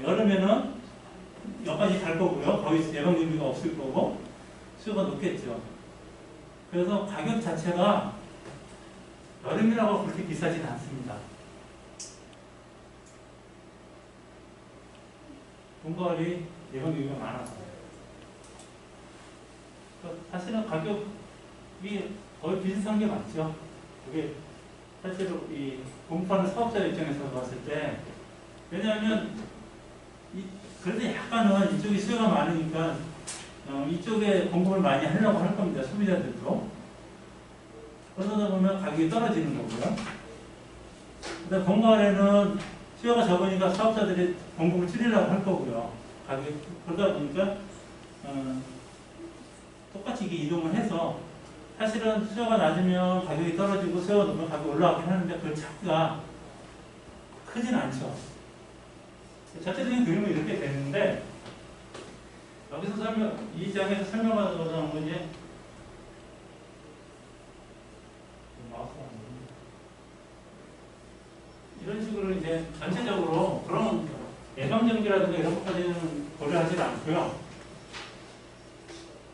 여름에는 여기까지 갈 거고요. 거의 예방접비가 없을 거고 수요가 높겠죠. 그래서 가격 자체가 여름이라고 그렇게 비싸진 않습니다. 봄, 가을이 예방접비가 많아서. 사실은 가격이 거의 비슷한 게 맞죠. 그게 실제로 이 공부하는 사업자 입장에서 봤을 때, 왜냐하면 그래도 약간은 이쪽이 수요가 많으니까 이쪽에 공급을 많이 하려고 할 겁니다. 소비자들도. 그러다 보면 가격이 떨어지는 거고요. 근데 봄, 가을에는 수요가 적으니까 사업자들이 공급을 줄이려고 할 거고요. 가격 그러다 보니까 똑같이 이게 이동을 해서 사실은 수요가 낮으면 가격이 떨어지고 수요가 높으면 가격이 올라가긴 하는데 그 차이가 크진 않죠. 전체적인 그림은 이렇게 되는데 여기서 이 장에서 설명하자면 이제 이런 식으로 이제 전체적으로 그런 예방접비라든가 이런 것까지는 고려하지 않고요.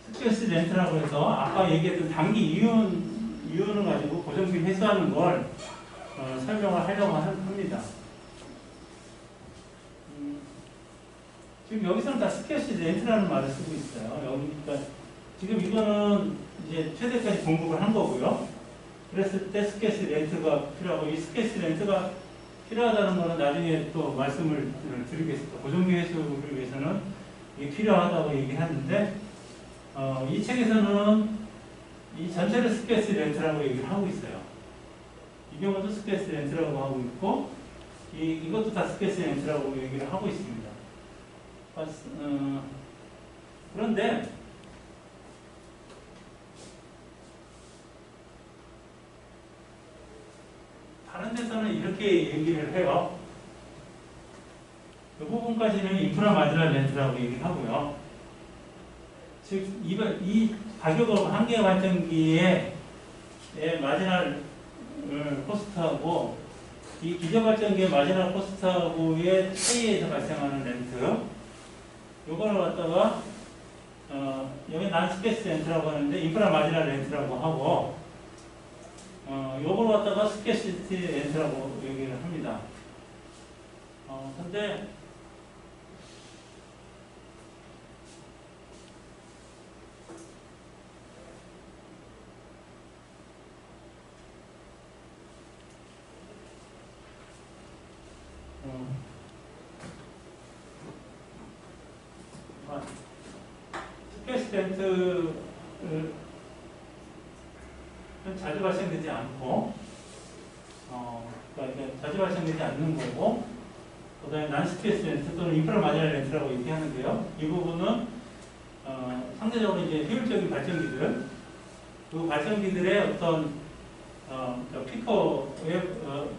스트레스 렌트라고 해서 아까 얘기했던 단기 이윤을 가지고 고정비 회수하는 걸 설명을 하려고 합니다. 지금 여기서는 다 스케어시 렌트라는 말을 쓰고 있어요. 그러니까 지금 이거는 이제 최대까지 공급을 한 거고요. 그랬을 때 스케어시 렌트가 필요하고 이 스케어시 렌트가 필요하다는 거는 나중에 또 말씀을 드리겠습니다. 고정비 회수를 위해서는 이게 필요하다고 얘기하는데 이 책에서는 이 전체를 스케어시 렌트라고 얘기를 하고 있어요. 이 경우도 스케어시 렌트라고 하고 있고 이것도 다 스케어시 렌트라고 얘기를 하고 있습니다. 그런데 다른 데서는 이렇게 얘기를 해요. 이 부분까지는 인프라 마지널 렌트라고 얘기를 하고요. 즉, 이 가격을 한개 발전기의 마지널 코스트하고 이 기저 발전기의 마지널 코스트하고의 차이에서 발생하는 렌트, 요거를 갖다가 여기 난스케스 렌트라고 하는데 인프라 마지널 렌트라고 하고 요걸 갖다가 스케시티 렌트라고 얘기를 합니다. 근데 스케시티 렌트는 자주 발생되지 않고, 그러니까 자주 발생되지 않는 거고, 그 다음에 난스케이스 렌트 또는 인프라 마지널 렌트라고 얘기하는데요. 이 부분은 상대적으로 이제 효율적인 발전기들, 그 발전기들의 어떤 피커의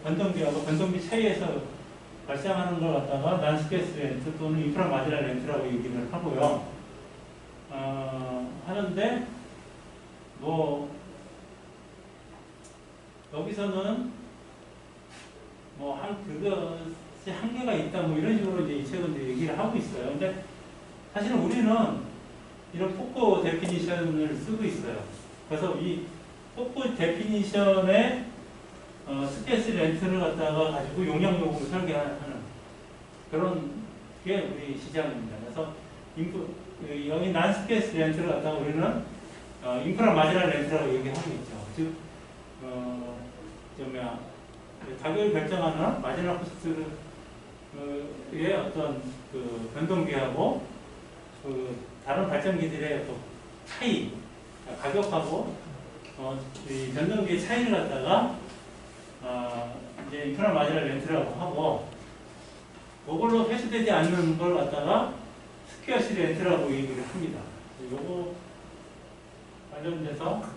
변동비하고 변동비 차이에서 발생하는 걸 갖다가 난스케이스 렌트 또는 인프라 마지널 렌트라고 얘기를 하고요. 하는데 여기서는 그것이 한계가 있다 이런 식으로 이제 이 책은 이제 얘기를 하고 있어요. 근데 사실은 우리는 이런 포코 데피니션을 쓰고 있어요. 그래서 이 포코 데피니션의 스케스 렌트를 갖다가 가지고 용량 요금을 설계하는 그런 게 우리 시장입니다. 그래서 여기 난스케스 렌트를 갖다가 우리는 인프라 마지널 렌트라고 얘기하고 있죠. 즉 가격을 결정하는 마지널 코스트의 어떤 그 변동비하고 그 다른 발전기들의 어떤 차이, 가격하고 이 변동비의 차이를 갖다가 이제 인프라 마지널 렌트라고 하고, 그걸로 회수되지 않는 걸 갖다가 스퀘어시 렌트라고 얘기를 합니다. 요거 관련돼서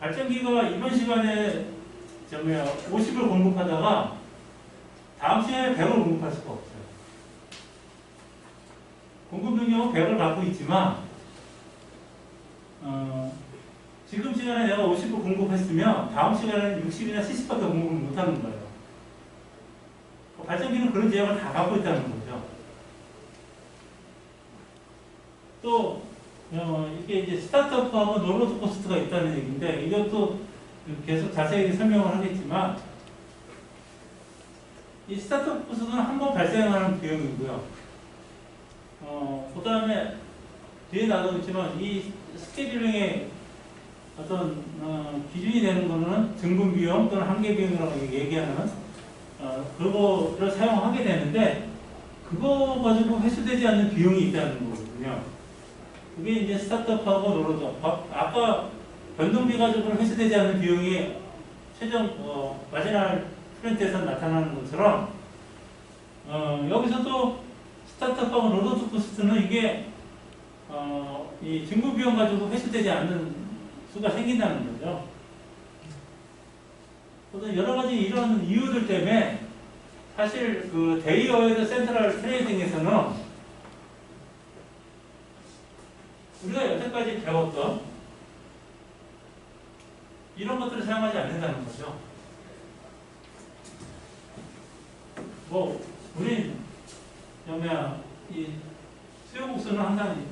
발전기가 이번 시간에 50을 공급하다가 다음 시간에 100을 공급할 수가 없어요. 공급 능력은 100을 갖고 있지만 지금 시간에 내가 50을 공급했으면 다음 시간에는 60이나 70밖에 공급을 못하는 거예요. 발전기는 그런 제약을 다 갖고 있다는 거죠. 또 이게 이제 스타트업하고 노로드 코스트가 있다는 얘기인데 이것도 계속 자세히 설명을 하겠지만 이 스타트업 코스트는 한 번 발생하는 비용이고요. 그 다음에 뒤에 나오겠지만 이 스케줄링의 어떤 기준이 되는 거는 증분 비용 또는 한계 비용이라고 얘기하는 그거를 사용하게 되는데 그거 가지고 회수되지 않는 비용이 있다는 거거든요. 그게 이제 스타트업하고 노로드업. 아까 변동비 가지고 회수되지 않는 비용이 최종 마지막 프린트에서 나타나는 것처럼 여기서도 스타트업하고 노로드 코스트는 이게 이 증분 비용 가지고 회수되지 않는 수가 생긴다는 거죠. 그래서 여러 가지 이런 이유들 때문에 사실 그 데이어웨이드 센트럴 트레이딩에서는 우리가 여태까지 배웠던 이런 것들을 사용하지 않는다는 거죠. 우린 이 수요국수는 항상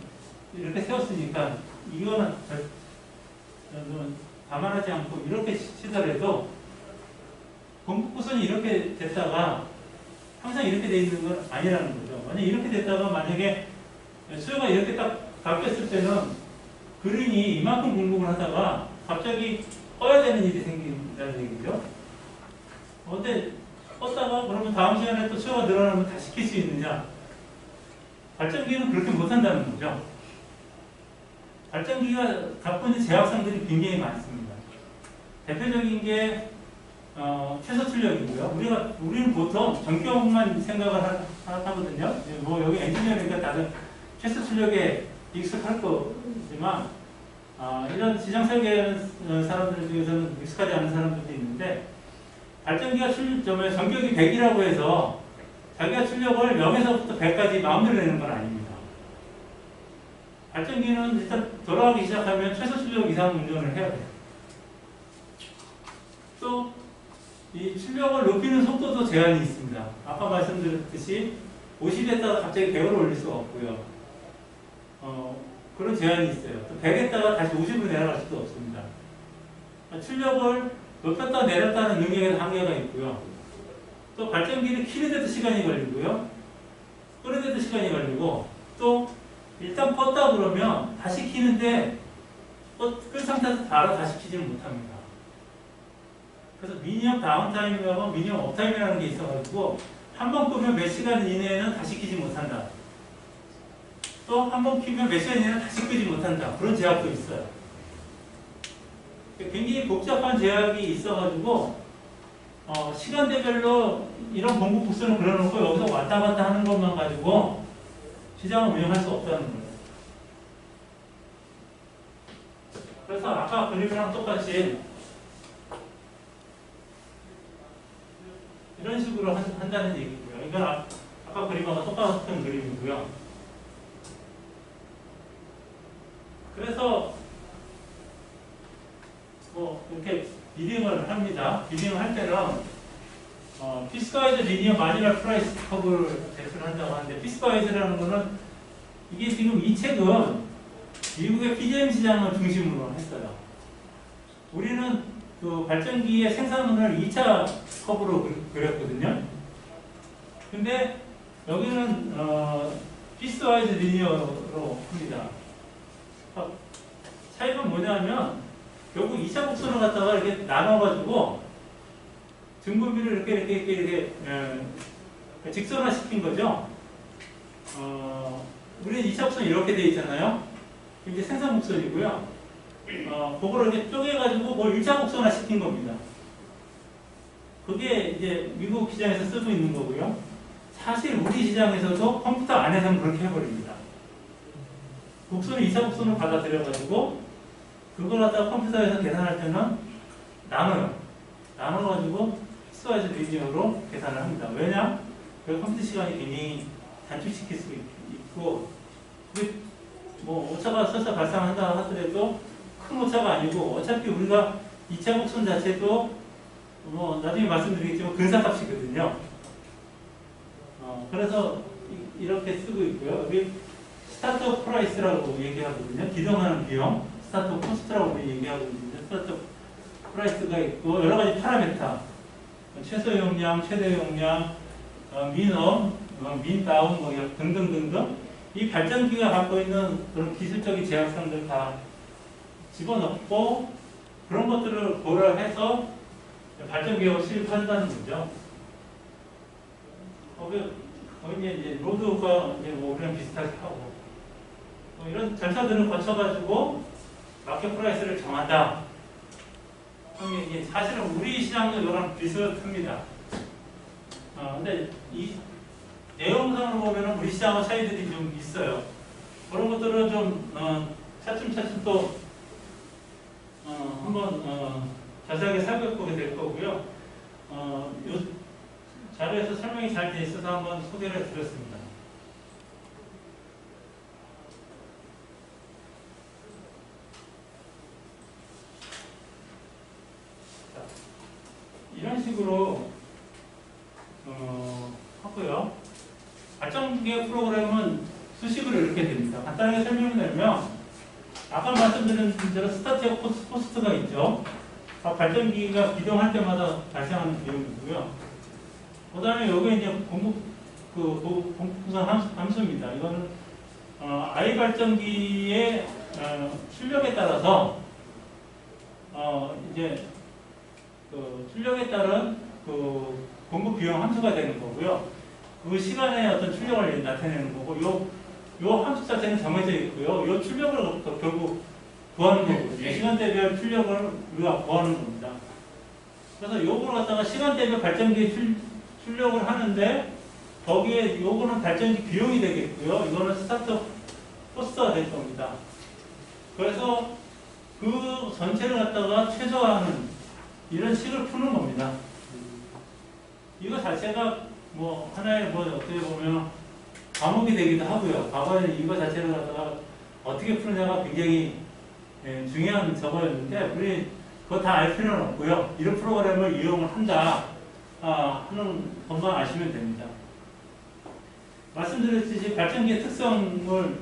이렇게 세웠으니까 이거는 감안하지 않고 이렇게 치더라도 공급구선이 이렇게 됐다가 항상 이렇게 돼 있는 건 아니라는 거죠. 만약 이렇게 됐다가 만약에 수요가 이렇게 딱 바뀌었을 때는 그린이 이만큼 공급을 하다가 갑자기 꺼야 되는 일이 생긴다는 얘기죠. 근데 껐다가 그러면 다음 시간에 또 수요가 늘어나면 다시 킬 수 있느냐? 발전기는 그렇게 못한다는 거죠. 발전기가 갖고 있는 제약상들이 굉장히 많습니다. 대표적인 게 최소 출력이고요. 우리는 보통 전기업만 생각을 하거든요. 여기 엔지니어니까 다들 최소 출력에 익숙할 거지만 이런 시장 설계하는 사람들 중에서는 익숙하지 않은 사람들도 있는데 발전기가 전격이 100이라고 해서 자기가 출력을 0에서부터 100까지 마음대로 내는 건 아닙니다. 발전기는 일단 돌아가기 시작하면 최소 출력 이상 운전을 해야 돼요. 또 이 출력을 높이는 속도도 제한이 있습니다. 아까 말씀드렸듯이 50에다가 갑자기 100으로 올릴 수가 없고요. 그런 제한이 있어요. 또 100에다가 다시 50으로 내려갈 수도 없습니다. 출력을 높였다 내렸다는 능력에도 한계가 있고요. 또 발전기를 키는데도 시간이 걸리고요. 끄는데도 시간이 걸리고 또 일단 껐다 그러면 다시 키는데 끌 상태에서 바로 다시 키지는 못합니다. 그래서 미니멈 다운타임이라고 미니멈 업타임이라는 게 있어가지고 한 번 끄면 몇 시간 이내에는 다시 키지 못한다. 또 한 번 키면 몇 시간 이내에는 다시 끄지 못한다. 그런 제약도 있어요. 굉장히 복잡한 제약이 있어가지고 시간대별로 이런 공급 국선을 그려놓고 여기서 왔다 갔다 하는 것만 가지고 시장을 운영할 수 없다는 거예요. 그래서 아까 그림이랑 똑같이 이런 식으로 한다는 얘기고요. 이건 아까 그림하고 똑같은 그림이고요. 그래서 이렇게 비딩을 합니다. 비딩을 할 때는 피스와이즈 리니어 마지널 프라이스 커브를 대표를 한다고 하는데 피스와이즈라는 거는 이게 지금 이 책은 미국의 PJM 시장을 중심으로 했어요. 우리는 그 발전기의 생산원을 2차 커브로 그렸거든요. 근데 여기는 피스와이즈 리니어로 합니다. 차이가 뭐냐면 결국 2차 곡선을 갖다가 이렇게 나눠가지고 증분비를 이렇게 직선화 시킨 거죠. 우리는 2차 곡선이 이렇게 돼 있잖아요. 이게 생산 곡선이고요. 그거를 이렇게 쪼개가지고 뭘 1차 곡선화 시킨 겁니다. 그게 이제 미국 시장에서 쓰고 있는 거고요. 사실 우리 시장에서도 컴퓨터 안에서는 그렇게 해버립니다. 곡선을 2차 곡선을 받아들여가지고 그걸 갖다가 컴퓨터에서 계산할 때는 나눠요. 나눠가지고 피스와이즈 리니어로 계산을 합니다. 왜냐? 그 컴퓨터 시간이 굉장히 단축시킬 수 있고, 그게 뭐 오차가 설사 발생한다 하더라도 큰 오차가 아니고, 어차피 우리가 2차 곡선 자체도 뭐 나중에 말씀드리겠지만 근사값이거든요. 그래서 이렇게 쓰고 있고요. 여기 스타트업 프라이스라고 얘기하거든요. 기동하는 비용, 스타트업 코스트라고 얘기하고 있는데, 스타트업 프라이스가 있고 여러 가지 파라메타, 최소 용량, 최대 용량, 민업, 민다운 뭐 등등등등, 이 발전기가 갖고 있는 그런 기술적인 제약성들 다 집어넣고 그런 것들을 고려해서 발전기하고 수립한다는 거죠. 거기에 이제 로드가 이제 뭐 우리랑 비슷하게 하고 뭐 이런 절차들을 거쳐가지고 마켓 프라이스를 정한다. 이게 사실은 우리 시장도 이거랑 비슷합니다. 근데 이 내용상으로 보면은 우리 시장과 차이들이 좀 있어요. 그런 것들은 좀 차츰차츰 또 한번 자세하게 살펴보게 될 거고요. 요 자료에서 설명이 잘 돼 있어서 한번 소개를 드렸습니다. 자, 이런 식으로 하고요. 발전기의 프로그램은 수식으로 이렇게 됩니다. 간단하게 설명을 드리면 아까 말씀드린 대로 스타트업 코스트가 있죠. 발전기가 기동할 때마다 발생하는 비용이고요. 그 다음에 여기 이제 공급구성 함수입니다. 이거는 I 발전기의 출력에 따라서 이제 그 출력에 따른 그 공급 비용 함수가 되는 거고요. 그 시간에 어떤 출력을 나타내는 거고, 요 함수 자체는 정해져 있고요. 요 출력을 결국 구하는 거거든요. 시간대별 출력을 우리가 구하는 겁니다. 그래서 요거를 갖다가 시간대별 발전기에 출력을 하는데, 거기에 요거는 발전기 비용이 되겠고요. 이거는 스타트 코스트가 될 겁니다. 그래서 그 전체를 갖다가 최소화하는 이런 식을 푸는 겁니다. 이거 자체가 뭐 하나의 뭐 어떻게 보면 과목이 되기도 하고요. 과거에 이거 자체를 갖다가 어떻게 푸느냐가 굉장히 중요한 저거였는데, 우리 그거 다 알 필요는 없고요. 이런 프로그램을 이용을 한다 하는 것만 아시면 됩니다. 말씀드렸듯이 발전기의 특성을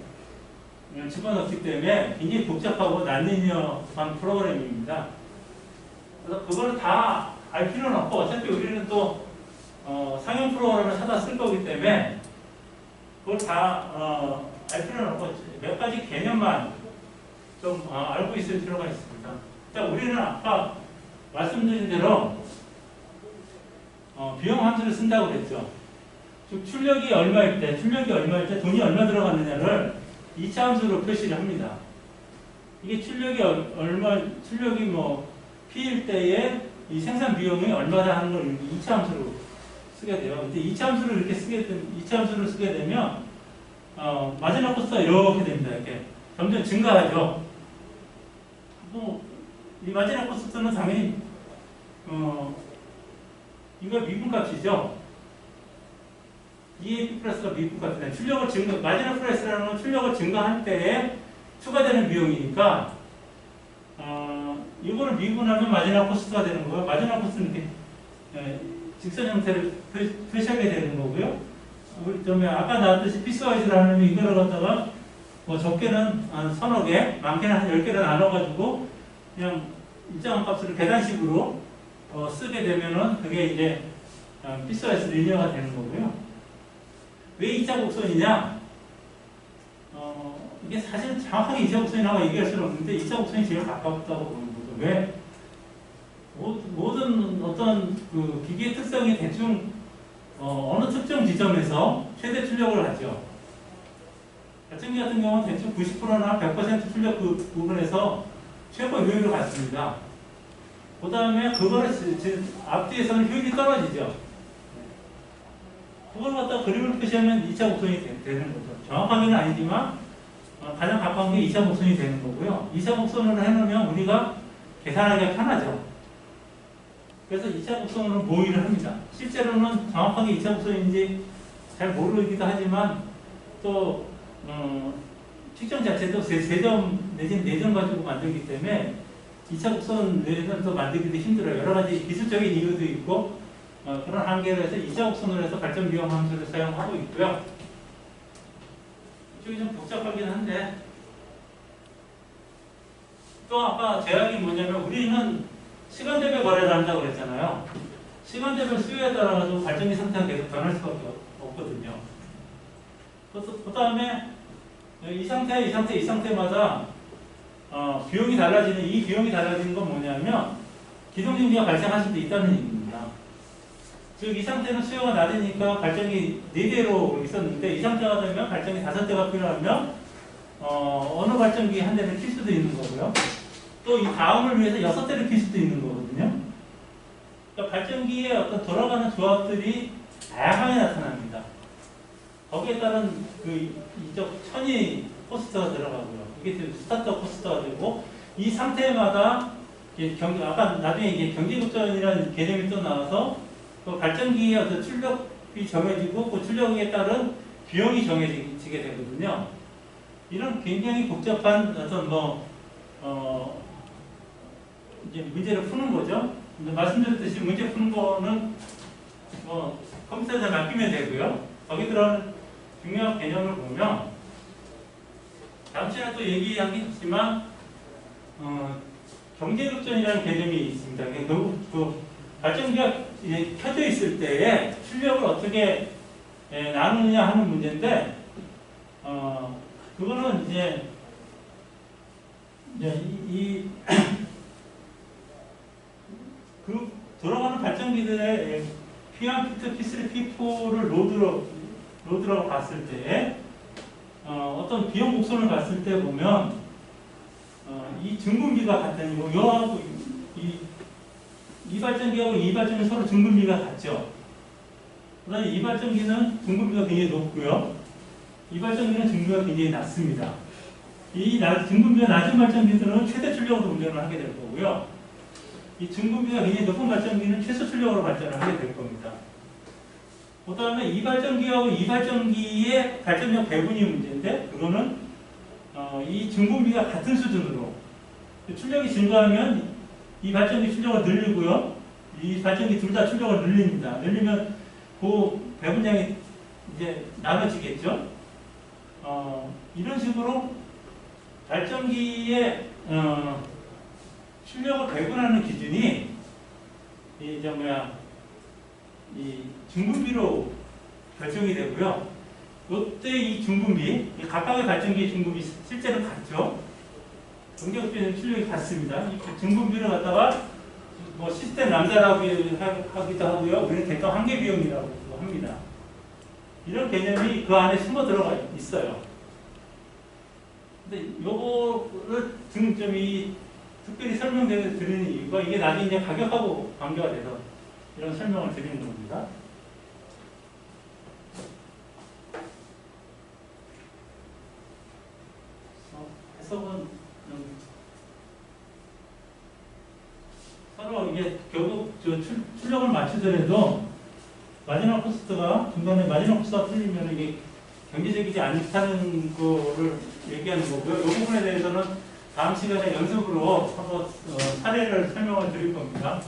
집어넣기 때문에 굉장히 복잡하고 난리니어한 프로그램입니다. 그래서 그걸 다 알 필요는 없고, 어차피 우리는 또 상용 프로그램을 사다 쓸 거기 때문에 그걸 다 알 필요는 없고, 몇 가지 개념만 좀 알고 있을 필요가 있습니다. 일단 우리는 아까 말씀드린 대로 비용 함수를 쓴다고 그랬죠. 즉 출력이 얼마일 때 돈이 얼마 들어갔느냐를 2차 함수로 표시를 합니다. 이게 출력이 뭐 P일 때에 이 생산 비용이 얼마다 하는 걸 2차 함수로 쓰게 돼요. 근데 2차 함수를 이렇게 2차 함수를 쓰게 되면 마지막 코스트가 이렇게 됩니다. 이렇게 점점 증가하죠. 이 마지막 코스트는 당연히 이거 미분값이죠. EAP 플러스가 미분값이다. 마지막 프라이스라는 건 출력을 증가할 때에 추가되는 비용이니까 이거를 미분하면 마지막 코스트가 되는 거고요. 마지막 코스트는 이렇게 직선 형태를 표시하게 되는 거고요. 우리 좀 아까 나왔듯이 피스와이즈를 하면 이거를 갖다가 뭐 적게는 한 서너 개, 많게는 한 10개를 나눠가지고 그냥 일정한 값을 계산식으로 쓰게 되면은 그게 이제 피스와이즈 리니어가 되는 거고요. 왜 2차 곡선이냐? 이게 사실 정확하게 2차 곡선이라고 얘기할 수는 없는데 2차 곡선이 제일 가깝다고 보는 거죠. 왜? 모든 어떤 그 기기의 특성이 대충 어느 특정 지점에서 최대 출력을 하죠. 발전기 같은 경우는 대충 90%나 100% 출력 그 부분에서 최고 효율을 갖습니다. 그 다음에 그거를 앞뒤에서는 효율이 떨어지죠. 그걸 갖다가 그림을 표시하면 2차 곡선이 되는 거죠. 정확하게는 아니지만 가장 가까운 게 2차 곡선이 되는 거고요. 2차 곡선으로 해놓으면 우리가 계산하기가 편하죠. 그래서 2차 곡선으로 모의를 합니다. 실제로는 정확하게 2차 곡선인지 잘 모르기도 하지만 또 측정 자체도 3점 내지는 4점 가지고 만들기 때문에 2차 곡선 내에서는 또 만들기도 힘들어요. 여러 가지 기술적인 이유도 있고 그런 한계로 해서 2차 곡선으로 해서 발전 비용 함수를 사용하고 있고요. 이쪽이 좀 복잡하긴 한데 또 아까 제약이 뭐냐면 우리는 시간대별 거래를 한다고 그랬잖아요. 시간대별 수요에 따라서 발전기 상태가 계속 변할 수밖에 없거든요. 그 다음에 이 상태마다 비용이 달라지는, 이 비용이 달라지는 건 뭐냐면 기동정지가 발생할 수도 있다는 얘기입니다. 즉 이 상태는 수요가 낮으니까 발전기 4대로 있었는데 이 상태가 되면 발전기 5대가 필요하면 어느 발전기 한 대를 킬 수도 있는 거고요. 또 이 다음을 위해서 6대를 킬 수도 있는 거거든요. 그러니까 발전기의 어떤 돌아가는 조합들이 다양하게 나타납니다. 거기에 따른 이쪽 천이 코스트가 들어가고요. 이게 스타트 코스트가 되고 이 상태마다 아까 나중에 이게 경제급전이라는 개념이 또 나와서 그 발전기의 어떤 출력이 정해지고 그 출력에 따른 비용이 정해지게 되거든요. 이런 굉장히 복잡한 어떤 이제 문제를 푸는 거죠. 말씀드렸듯이 문제 푸는 거는 컴퓨터에 맡기면 되고요. 거기 들어가는 중요한 개념을 보면 다음 시간에 또 얘기하겠지만 경제급전이라는 개념이 있습니다. 그 발전기가 이제 켜져 있을 때에 출력을 어떻게 나누느냐 하는 문제인데 그거는 이제 그 돌아가는 발전기들의 P1, P2, P3, P4를 로드라고 봤을 때 어떤 비용 곡선을 봤을 때 보면 이 증분비가 같은 요하고 이 발전기하고 이 발전기 서로 증분비가 같죠. 그다음에 이 발전기는 증분비가 굉장히 높고요. 이 발전기는 증분비가 굉장히 낮습니다. 이 증분비가 낮은 발전기들은 최대 출력으로 운전을 하게 될 거고요. 이 증분비가 굉장히 높은 발전기는 최소 출력으로 발전을 하게 될 겁니다. 그 다음에 이 발전기하고 이 발전기의 발전력 배분이 문제인데 그거는 이 증분비가 같은 수준으로 출력이 증가하면 이 발전기 출력을 늘리고요. 이 발전기 둘 다 출력을 늘립니다. 늘리면 그 배분량이 이제 나눠지겠죠. 이런 식으로 발전기의 출력을 배분하는 기준이 이 증분비로 결정이 되고요. 이때 이 증분비, 각각의 발전기의 증분비 실제로 같죠. 경제급전의 출력이 같습니다. 이 증분비를 갖다가 시스템 람다라고 하기도 하고요. 우리는 대가 한계 비용이라고 합니다. 이런 개념이 그 안에 숨어 들어가 있어요. 근데 요거를 좀 특별히 설명드리는 이유가 이게 나중에 이제 가격하고 관계가 돼서 이런 설명을 드리는 겁니다. 해석은 서로 이게 결국 출력을 맞추더라도 마지막 코스트가 중간에 마지막 코스트가 틀리면 이게 경제적이지 않다는 거를 얘기하는 거고요. 이 부분에 대해서는 다음 시간에 연습으로 한번 사례를 설명을 드릴 겁니다.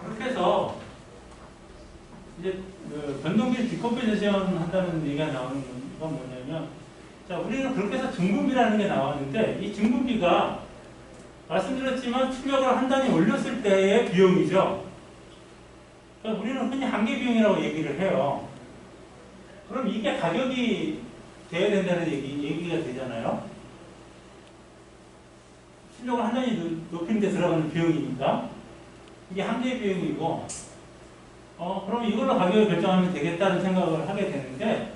그렇게 해서 이제 변동비 디컴포지션 한다는 얘기가 나오는 건 뭐냐면, 자, 우리는 그렇게 해서 증분비라는 게 나왔는데 이 증분비가 말씀드렸지만 출력을 한 단위 올렸을 때의 비용이죠. 그러니까 우리는 흔히 한계 비용이라고 얘기를 해요. 그럼 이게 가격이 돼야 된다는 얘기가 되잖아요. 출력을 한 단위 높이는 데 들어가는 비용이니까 이게 한계 비용이고 그럼 이걸로 가격을 결정하면 되겠다는 생각을 하게 되는데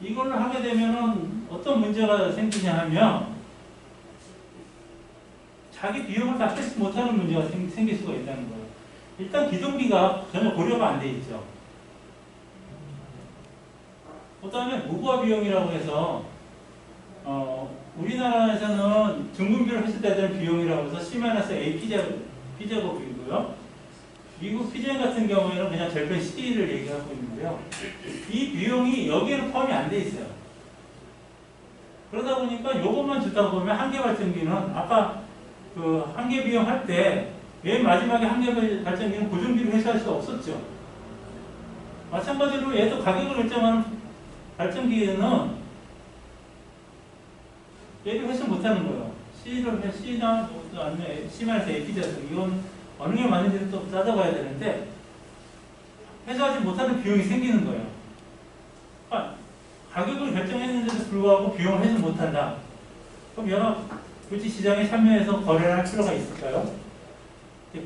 이걸로 하게 되면은 어떤 문제가 생기냐 하면 자기 비용을 다 패스 못하는 문제가 생길 수가 있다는 거예요. 일단 기존비가 전혀 고려가 안 돼 있죠. 그 다음에 무부하 비용이라고 해서 우리나라에서는 중분비를 했을 때 되는 비용이라고 해서 C-A 피제곱이고요. 미국 피제인 같은 경우에는 그냥 절편 CD를 얘기하고 있는데요. 이 비용이 여기에는 포함이 안 돼 있어요. 그러다 보니까 이것만 듣다 보면 한계 발전기는 아까 그 한계 비용 할 때 맨 마지막에 한계 발전기는 고정비를 회수할 수가 없었죠. 마찬가지로 얘도 가격을 결정하는 발전기에는 얘를 회수 못하는 거예요. C나 아니면 C-A 피제에서 이건 어느 게 맞는지를 또 따져봐야 되는데 회수하지 못하는 비용이 생기는 거예요. 그러니까 가격을 결정했는데도 불구하고 비용을 회수 못한다. 그럼 얘가 굳이 시장에 참여해서 거래를 할 필요가 있을까요?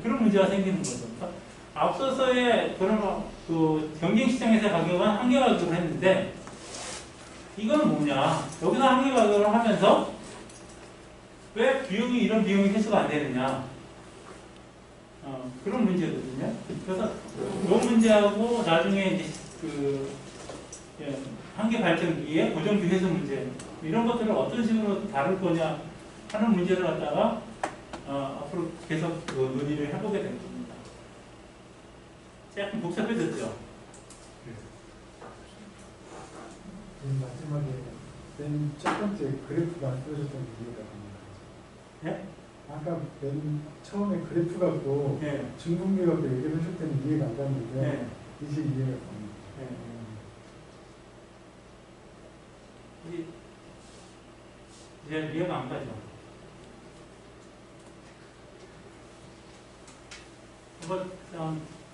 그런 문제가 생기는 거죠. 그러니까 앞서서의 그런 그 경쟁시장에서의 가격은 한계 가격을 했는데 이건 뭐냐? 여기서 한계 가격을 하면서 왜 이런 비용이 회수가 안 되느냐? 그런 문제거든요. 그래서 이 문제하고 나중에 이제 한계 발전기의 고정비 회수 문제 이런 것들을 어떤 식으로 다룰 거냐 하는 문제를 갖다가 앞으로 계속 논의를 해보게 될 겁니다. 약간 복잡해졌죠? 마지막에 맨 첫 번째 그래프가 쓰여졌던 게 이해가 됩니다. 네? 아까 맨 처음에 그래프 갖고 네. 중분비 갖고 얘기를 하실 때는 이해가 안 갔는데 네. 이제 이해가 갑니다. 네. 이제 이해가 안 가죠. 한번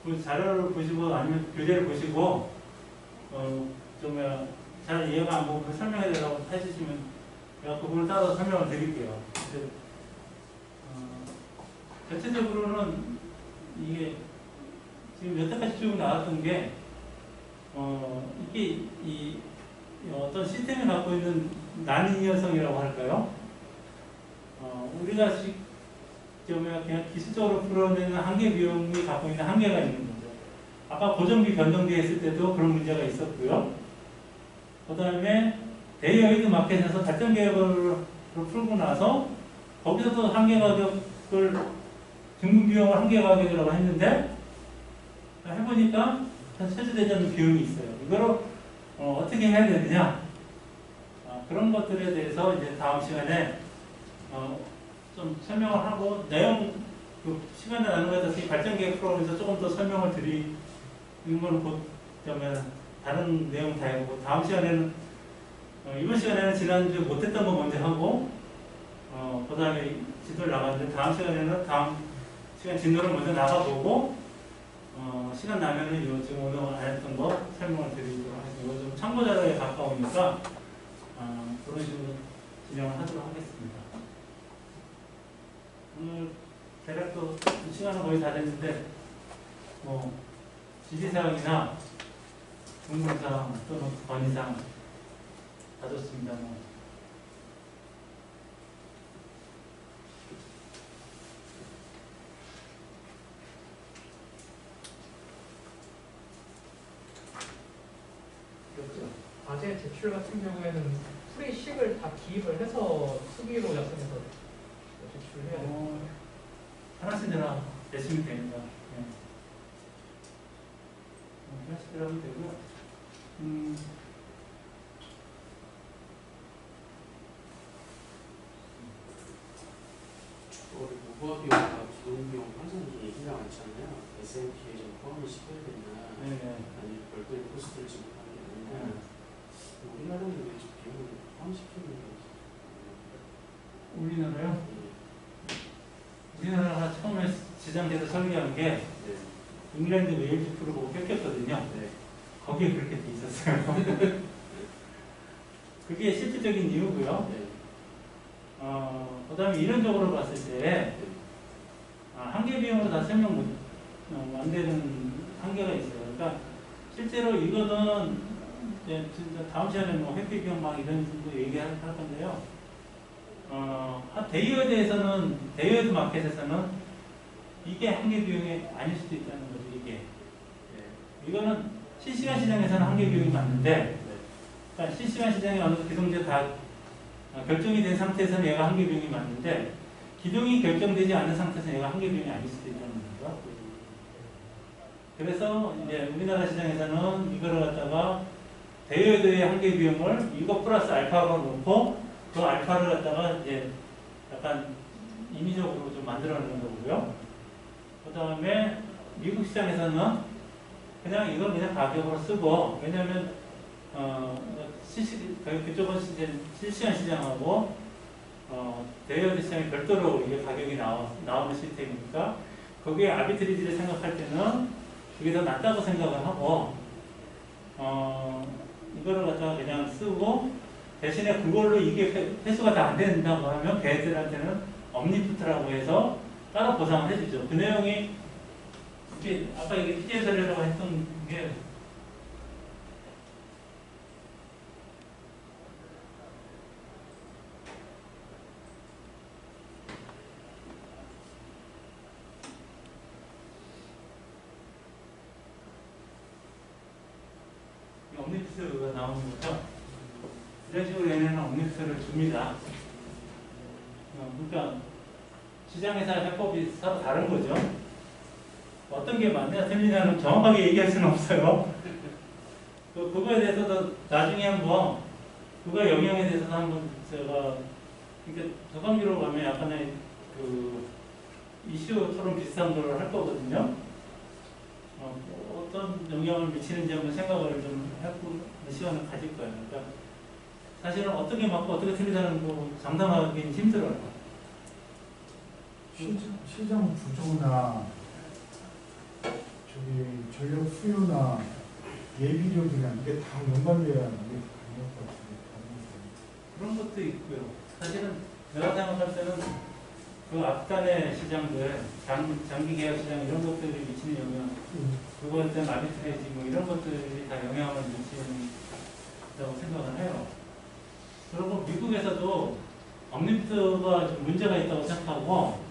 그 자료를 보시고 아니면 교재를 보시고 좀 잘 이해가 안 가고 설명해 달라고 해주시면 제가 그 부분을 따로 설명을 드릴게요. 전체적으로는 이게 지금 여태까지 쭉 나왔던 게 이게 어떤 시스템이 갖고 있는 난이현성이라고 할까요? 우리가 그냥 기술적으로 풀어내는 한계 비용이 갖고 있는 한계가 있는 거죠. 아까 고정비 변동비 했을 때도 그런 문제가 있었고요. 그 다음에 데이어이드 마켓에서 발전 계획을 풀고 나서 거기서도 한계 가격을 중분 비용을 한계 가격이라고 했는데 해보니까 세제되지 않는 비용이 있어요. 이거를 어떻게 해야 되느냐? 그런 것들에 대해서 이제 다음 시간에 좀 설명을 하고 내용 그 시간을 나누어서 발전 계획 프로그램에서 조금 더 설명을 드리는 걸 보자면 다른 내용 다 해보고 다음 시간에는 이번 시간에는 지난주 못했던 거 먼저 하고 그 다음에 진도를 나갔는데 다음 시간에는 다음 시간 진도를 먼저 나가보고 시간 나면은 지금 오늘 안 했던 거 설명을 드리도록 하겠습니다. 이거 좀 참고 자료에 가까우니까 그런 식으로 진행을 하도록 하겠습니다. 오늘 대략 또 시간은 거의 다 됐는데 지시사항이나 궁금사항 또는 건의사항 다 좋습니다. 그렇죠. 과제 제출 같은 경우에는 프리식을 다 기입을 해서 수기로 작성해서 제출해야 돼요. 하나씩 내가 내시면 됩니다. 하나씩 하면 되고요. 무부하 비용과 기본 비용 항상 얘기가 많잖아요. S&P에 좀 포함을 시켜야 되나 아니면 별도의 코스트를 지급하는 게 아니냐. 우리나라는 왜 좀 비용을 포함시키는 건지. 우리나라요? 우리나라가 처음에 지정돼서 설계한 게 잉글랜드 웨일즈 프로 보고 뺏겼거든요. 거기에 그렇게 돼 있었어요. 그게 실질적인 이유고요. 그 다음에 이론적으로 봤을 때 한계 비용으로 다 설명 안 되는 한계가 있어요. 그러니까 실제로 이거는 이제 다음 시간에 회피 비용 막 이런 식으로 얘기할 건데요. 대여드 마켓에서는 이게 한계 비용이 아닐 수도 있다는 거죠. 이게 이거는 실시간 시장에서는 한계 비용이 맞는데, 그러니까 실시간 시장에 어느 기동제 다 결정이 된 상태에서는 얘가 한계 비용이 맞는데, 기동이 결정되지 않은 상태에서는 얘가 한계 비용이 아닐 수도 있다는 거죠. 그래서 이제 우리나라 시장에서는 이거를 갖다가 대여드의 한계 비용을 이거 플러스 알파로 놓고 그 알파를 갖다가 이제 약간 임의적으로 좀 만들어내는 거고요. 그 다음에 미국 시장에서는 그냥 이걸 그냥 가격으로 쓰고, 왜냐하면 그쪽은 이제 실시간 시장하고 대여드 시장이 별도로 이게 가격이 나오는 시스템이니까 거기에 아비트리지를 생각할 때는 그게 더 낫다고 생각을 하고 이거를 갖다가 그냥 쓰고, 대신에 그걸로 이게 회수가 다 안 된다고 하면 걔들한테는 엄니프트라고 해서 따로 보상을 해주죠. 그 내용이 이게 아까 이게 피해 사례라고 했던 게 엄니프트가 나오는 거죠. 이런 식으로 얘네는 엄니프트를 줍니다. 그러니까 시장에서 해법이 서로 다른 거죠. 어떤 게 맞냐 틀리냐는 정확하게 얘기할 수는 없어요. 그거에 대해서도 나중에 한번 그거 영향에 대해서도 한번 제가 그러니까 저강기로 가면 약간의 그 이슈 토론 비슷한 걸 할 거거든요. 어떤 영향을 미치는지 한번 생각을 좀 해보는 시간을 가질 거예요. 그러니까 사실은 어떻게 맞고 어떻게 틀리다는 거 장담하기는 힘들어요. 시장 구조나 전력 수요나 예비력이나 이게 다 연관돼야 이게 가능할 것 같은데. 그런 것도 있고요. 사실은 내가 생각할 때는 그 앞단의 시장들, 장기 계약 시장 이런 것들이 미치는 영향, 그거에 대한 아비트레이지 뭐 이런 것들이 다 영향을 미친다고 생각을 해요. 그리고 미국에서도 엄니프트가 좀 문제가 있다고 생각하고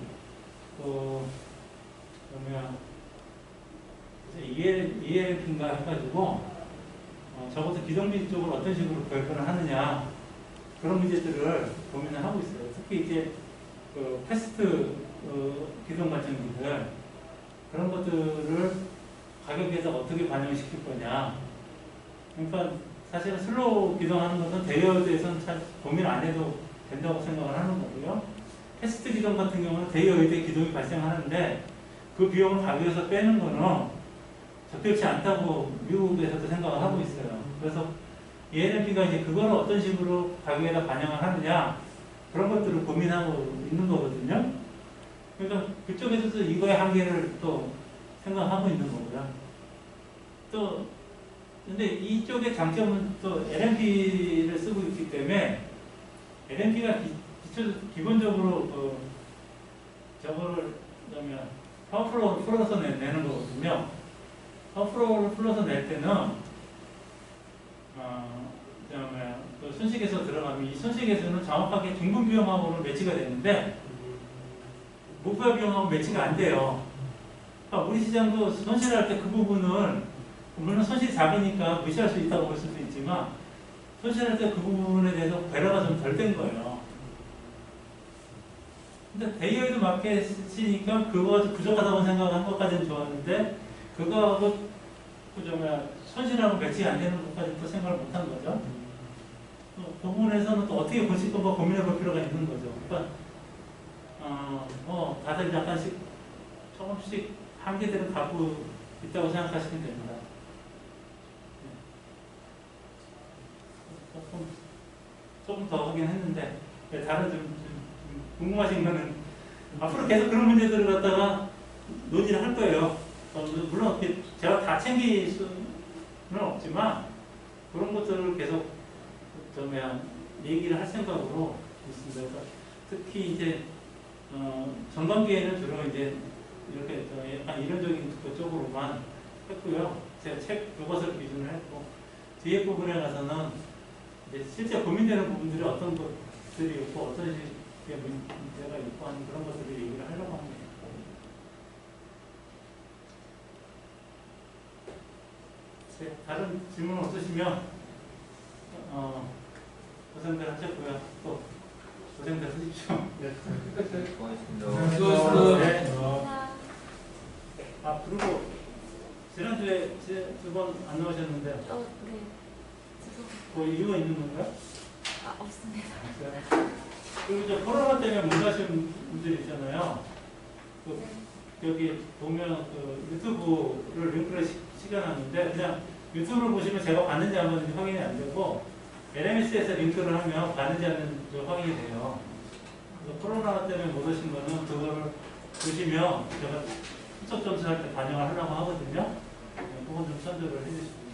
ELP인가 해가지고 적어도 기동비 쪽을 어떤 식으로 결정을 하느냐 그런 문제들을 고민을 하고 있어요. 특히 이제 그 패스트 기동 발전기들 그런 것들을 가격에서 어떻게 반영시킬 거냐. 그러니까 사실은 슬로우 기동하는 것은 대여에서는 잘 고민 안 해도 된다고 생각을 하는 거고요. 패스트 기동 같은 경우는 대여에 기동이 발생하는데 그 비용을 가격에서 빼는 거는 적절치 않다고 미국에서도 생각을 하고 있어요. 그래서 ELP가 이제 그걸 어떤 식으로 가격에다 반영을 하느냐 그런 것들을 고민하고 있는 거거든요. 그러니까 그쪽에서도 이거의 한계를 또 생각하고 있는 거고요. 또 근데 이쪽의 장점은 또 LNP를 쓰고 있기 때문에 LNP가 기본적으로 저거를 파워플로우를 풀어서 내는 거거든요. 파워플로우를 풀어서 낼 때는 그 손식에서 들어가면 이 손식에서는 정확하게 중분 비용하고는 매치가 되는데 목표 비용하고 매치가 안 돼요. 그러니까 우리 시장도 손실할 때 그 부분을 물론 손실이 작으니까 무시할 수 있다고 볼 수도 있지만 손실할 때 그 부분에 대해서 배려가 좀 덜 된 거예요. 근데 대여에도 마켓이니까 그거 부족하다고 생각한 것까지는 좋았는데 그거하고 손실하고 매치가 안 되는 것까지 또 생각을 못한 거죠. 그 부분에서는 또 어떻게 보실 건가 고민해 볼 필요가 있는 거죠. 그러니까 다들 약간씩 조금씩 한계들을 갖고 있다고 생각하시면 됩니다. 조금 더 하긴 했는데 다른 좀 궁금하신 거는 앞으로 계속 그런 문제들을 갖다가 논의를 할 거예요. 물론 제가 다 챙길 수는 없지만 그런 것들을 계속 얘기를 할 생각으로 있습니다. 그러니까 특히 이제 전반기에는 주로 이제 이렇게 약간 이론적인 쪽으로만 했고요. 제가 책 그것을 기준으로 했고 뒤에 부분에 가서는 이제 실제 고민되는 부분들이 어떤 것들이 있고 어떤 문제가 있고 하는 그런 것들을 얘기를 하려고 합니다. 네, 다른 질문 없으시면 고생들 하셨고요. 또 고생들 하십시오. 네. 수고하셨습니다. 네. 아 그리고 지난주에 두 번 안 나오셨는데 네. 죄송합니다. 그 이유가 있는 건가요? 아, 없습니다. 그리고 이제 코로나 때문에 못 가신 분들이 있잖아요. 그 여기 보면 그 유튜브를 링크를 시켜놨는데 그냥 유튜브를 보시면 제가 봤는지 안 봤는지 확인이 안 되고 LMS에서 링크를 하면 봤는지 안 봤는지 확인이 돼요. 그래서 코로나 때문에 못 오신 거는 그거를 보시면 제가 후속 점수할 때 반영을 하려고 하거든요. 그건 좀 참조를 해주시고.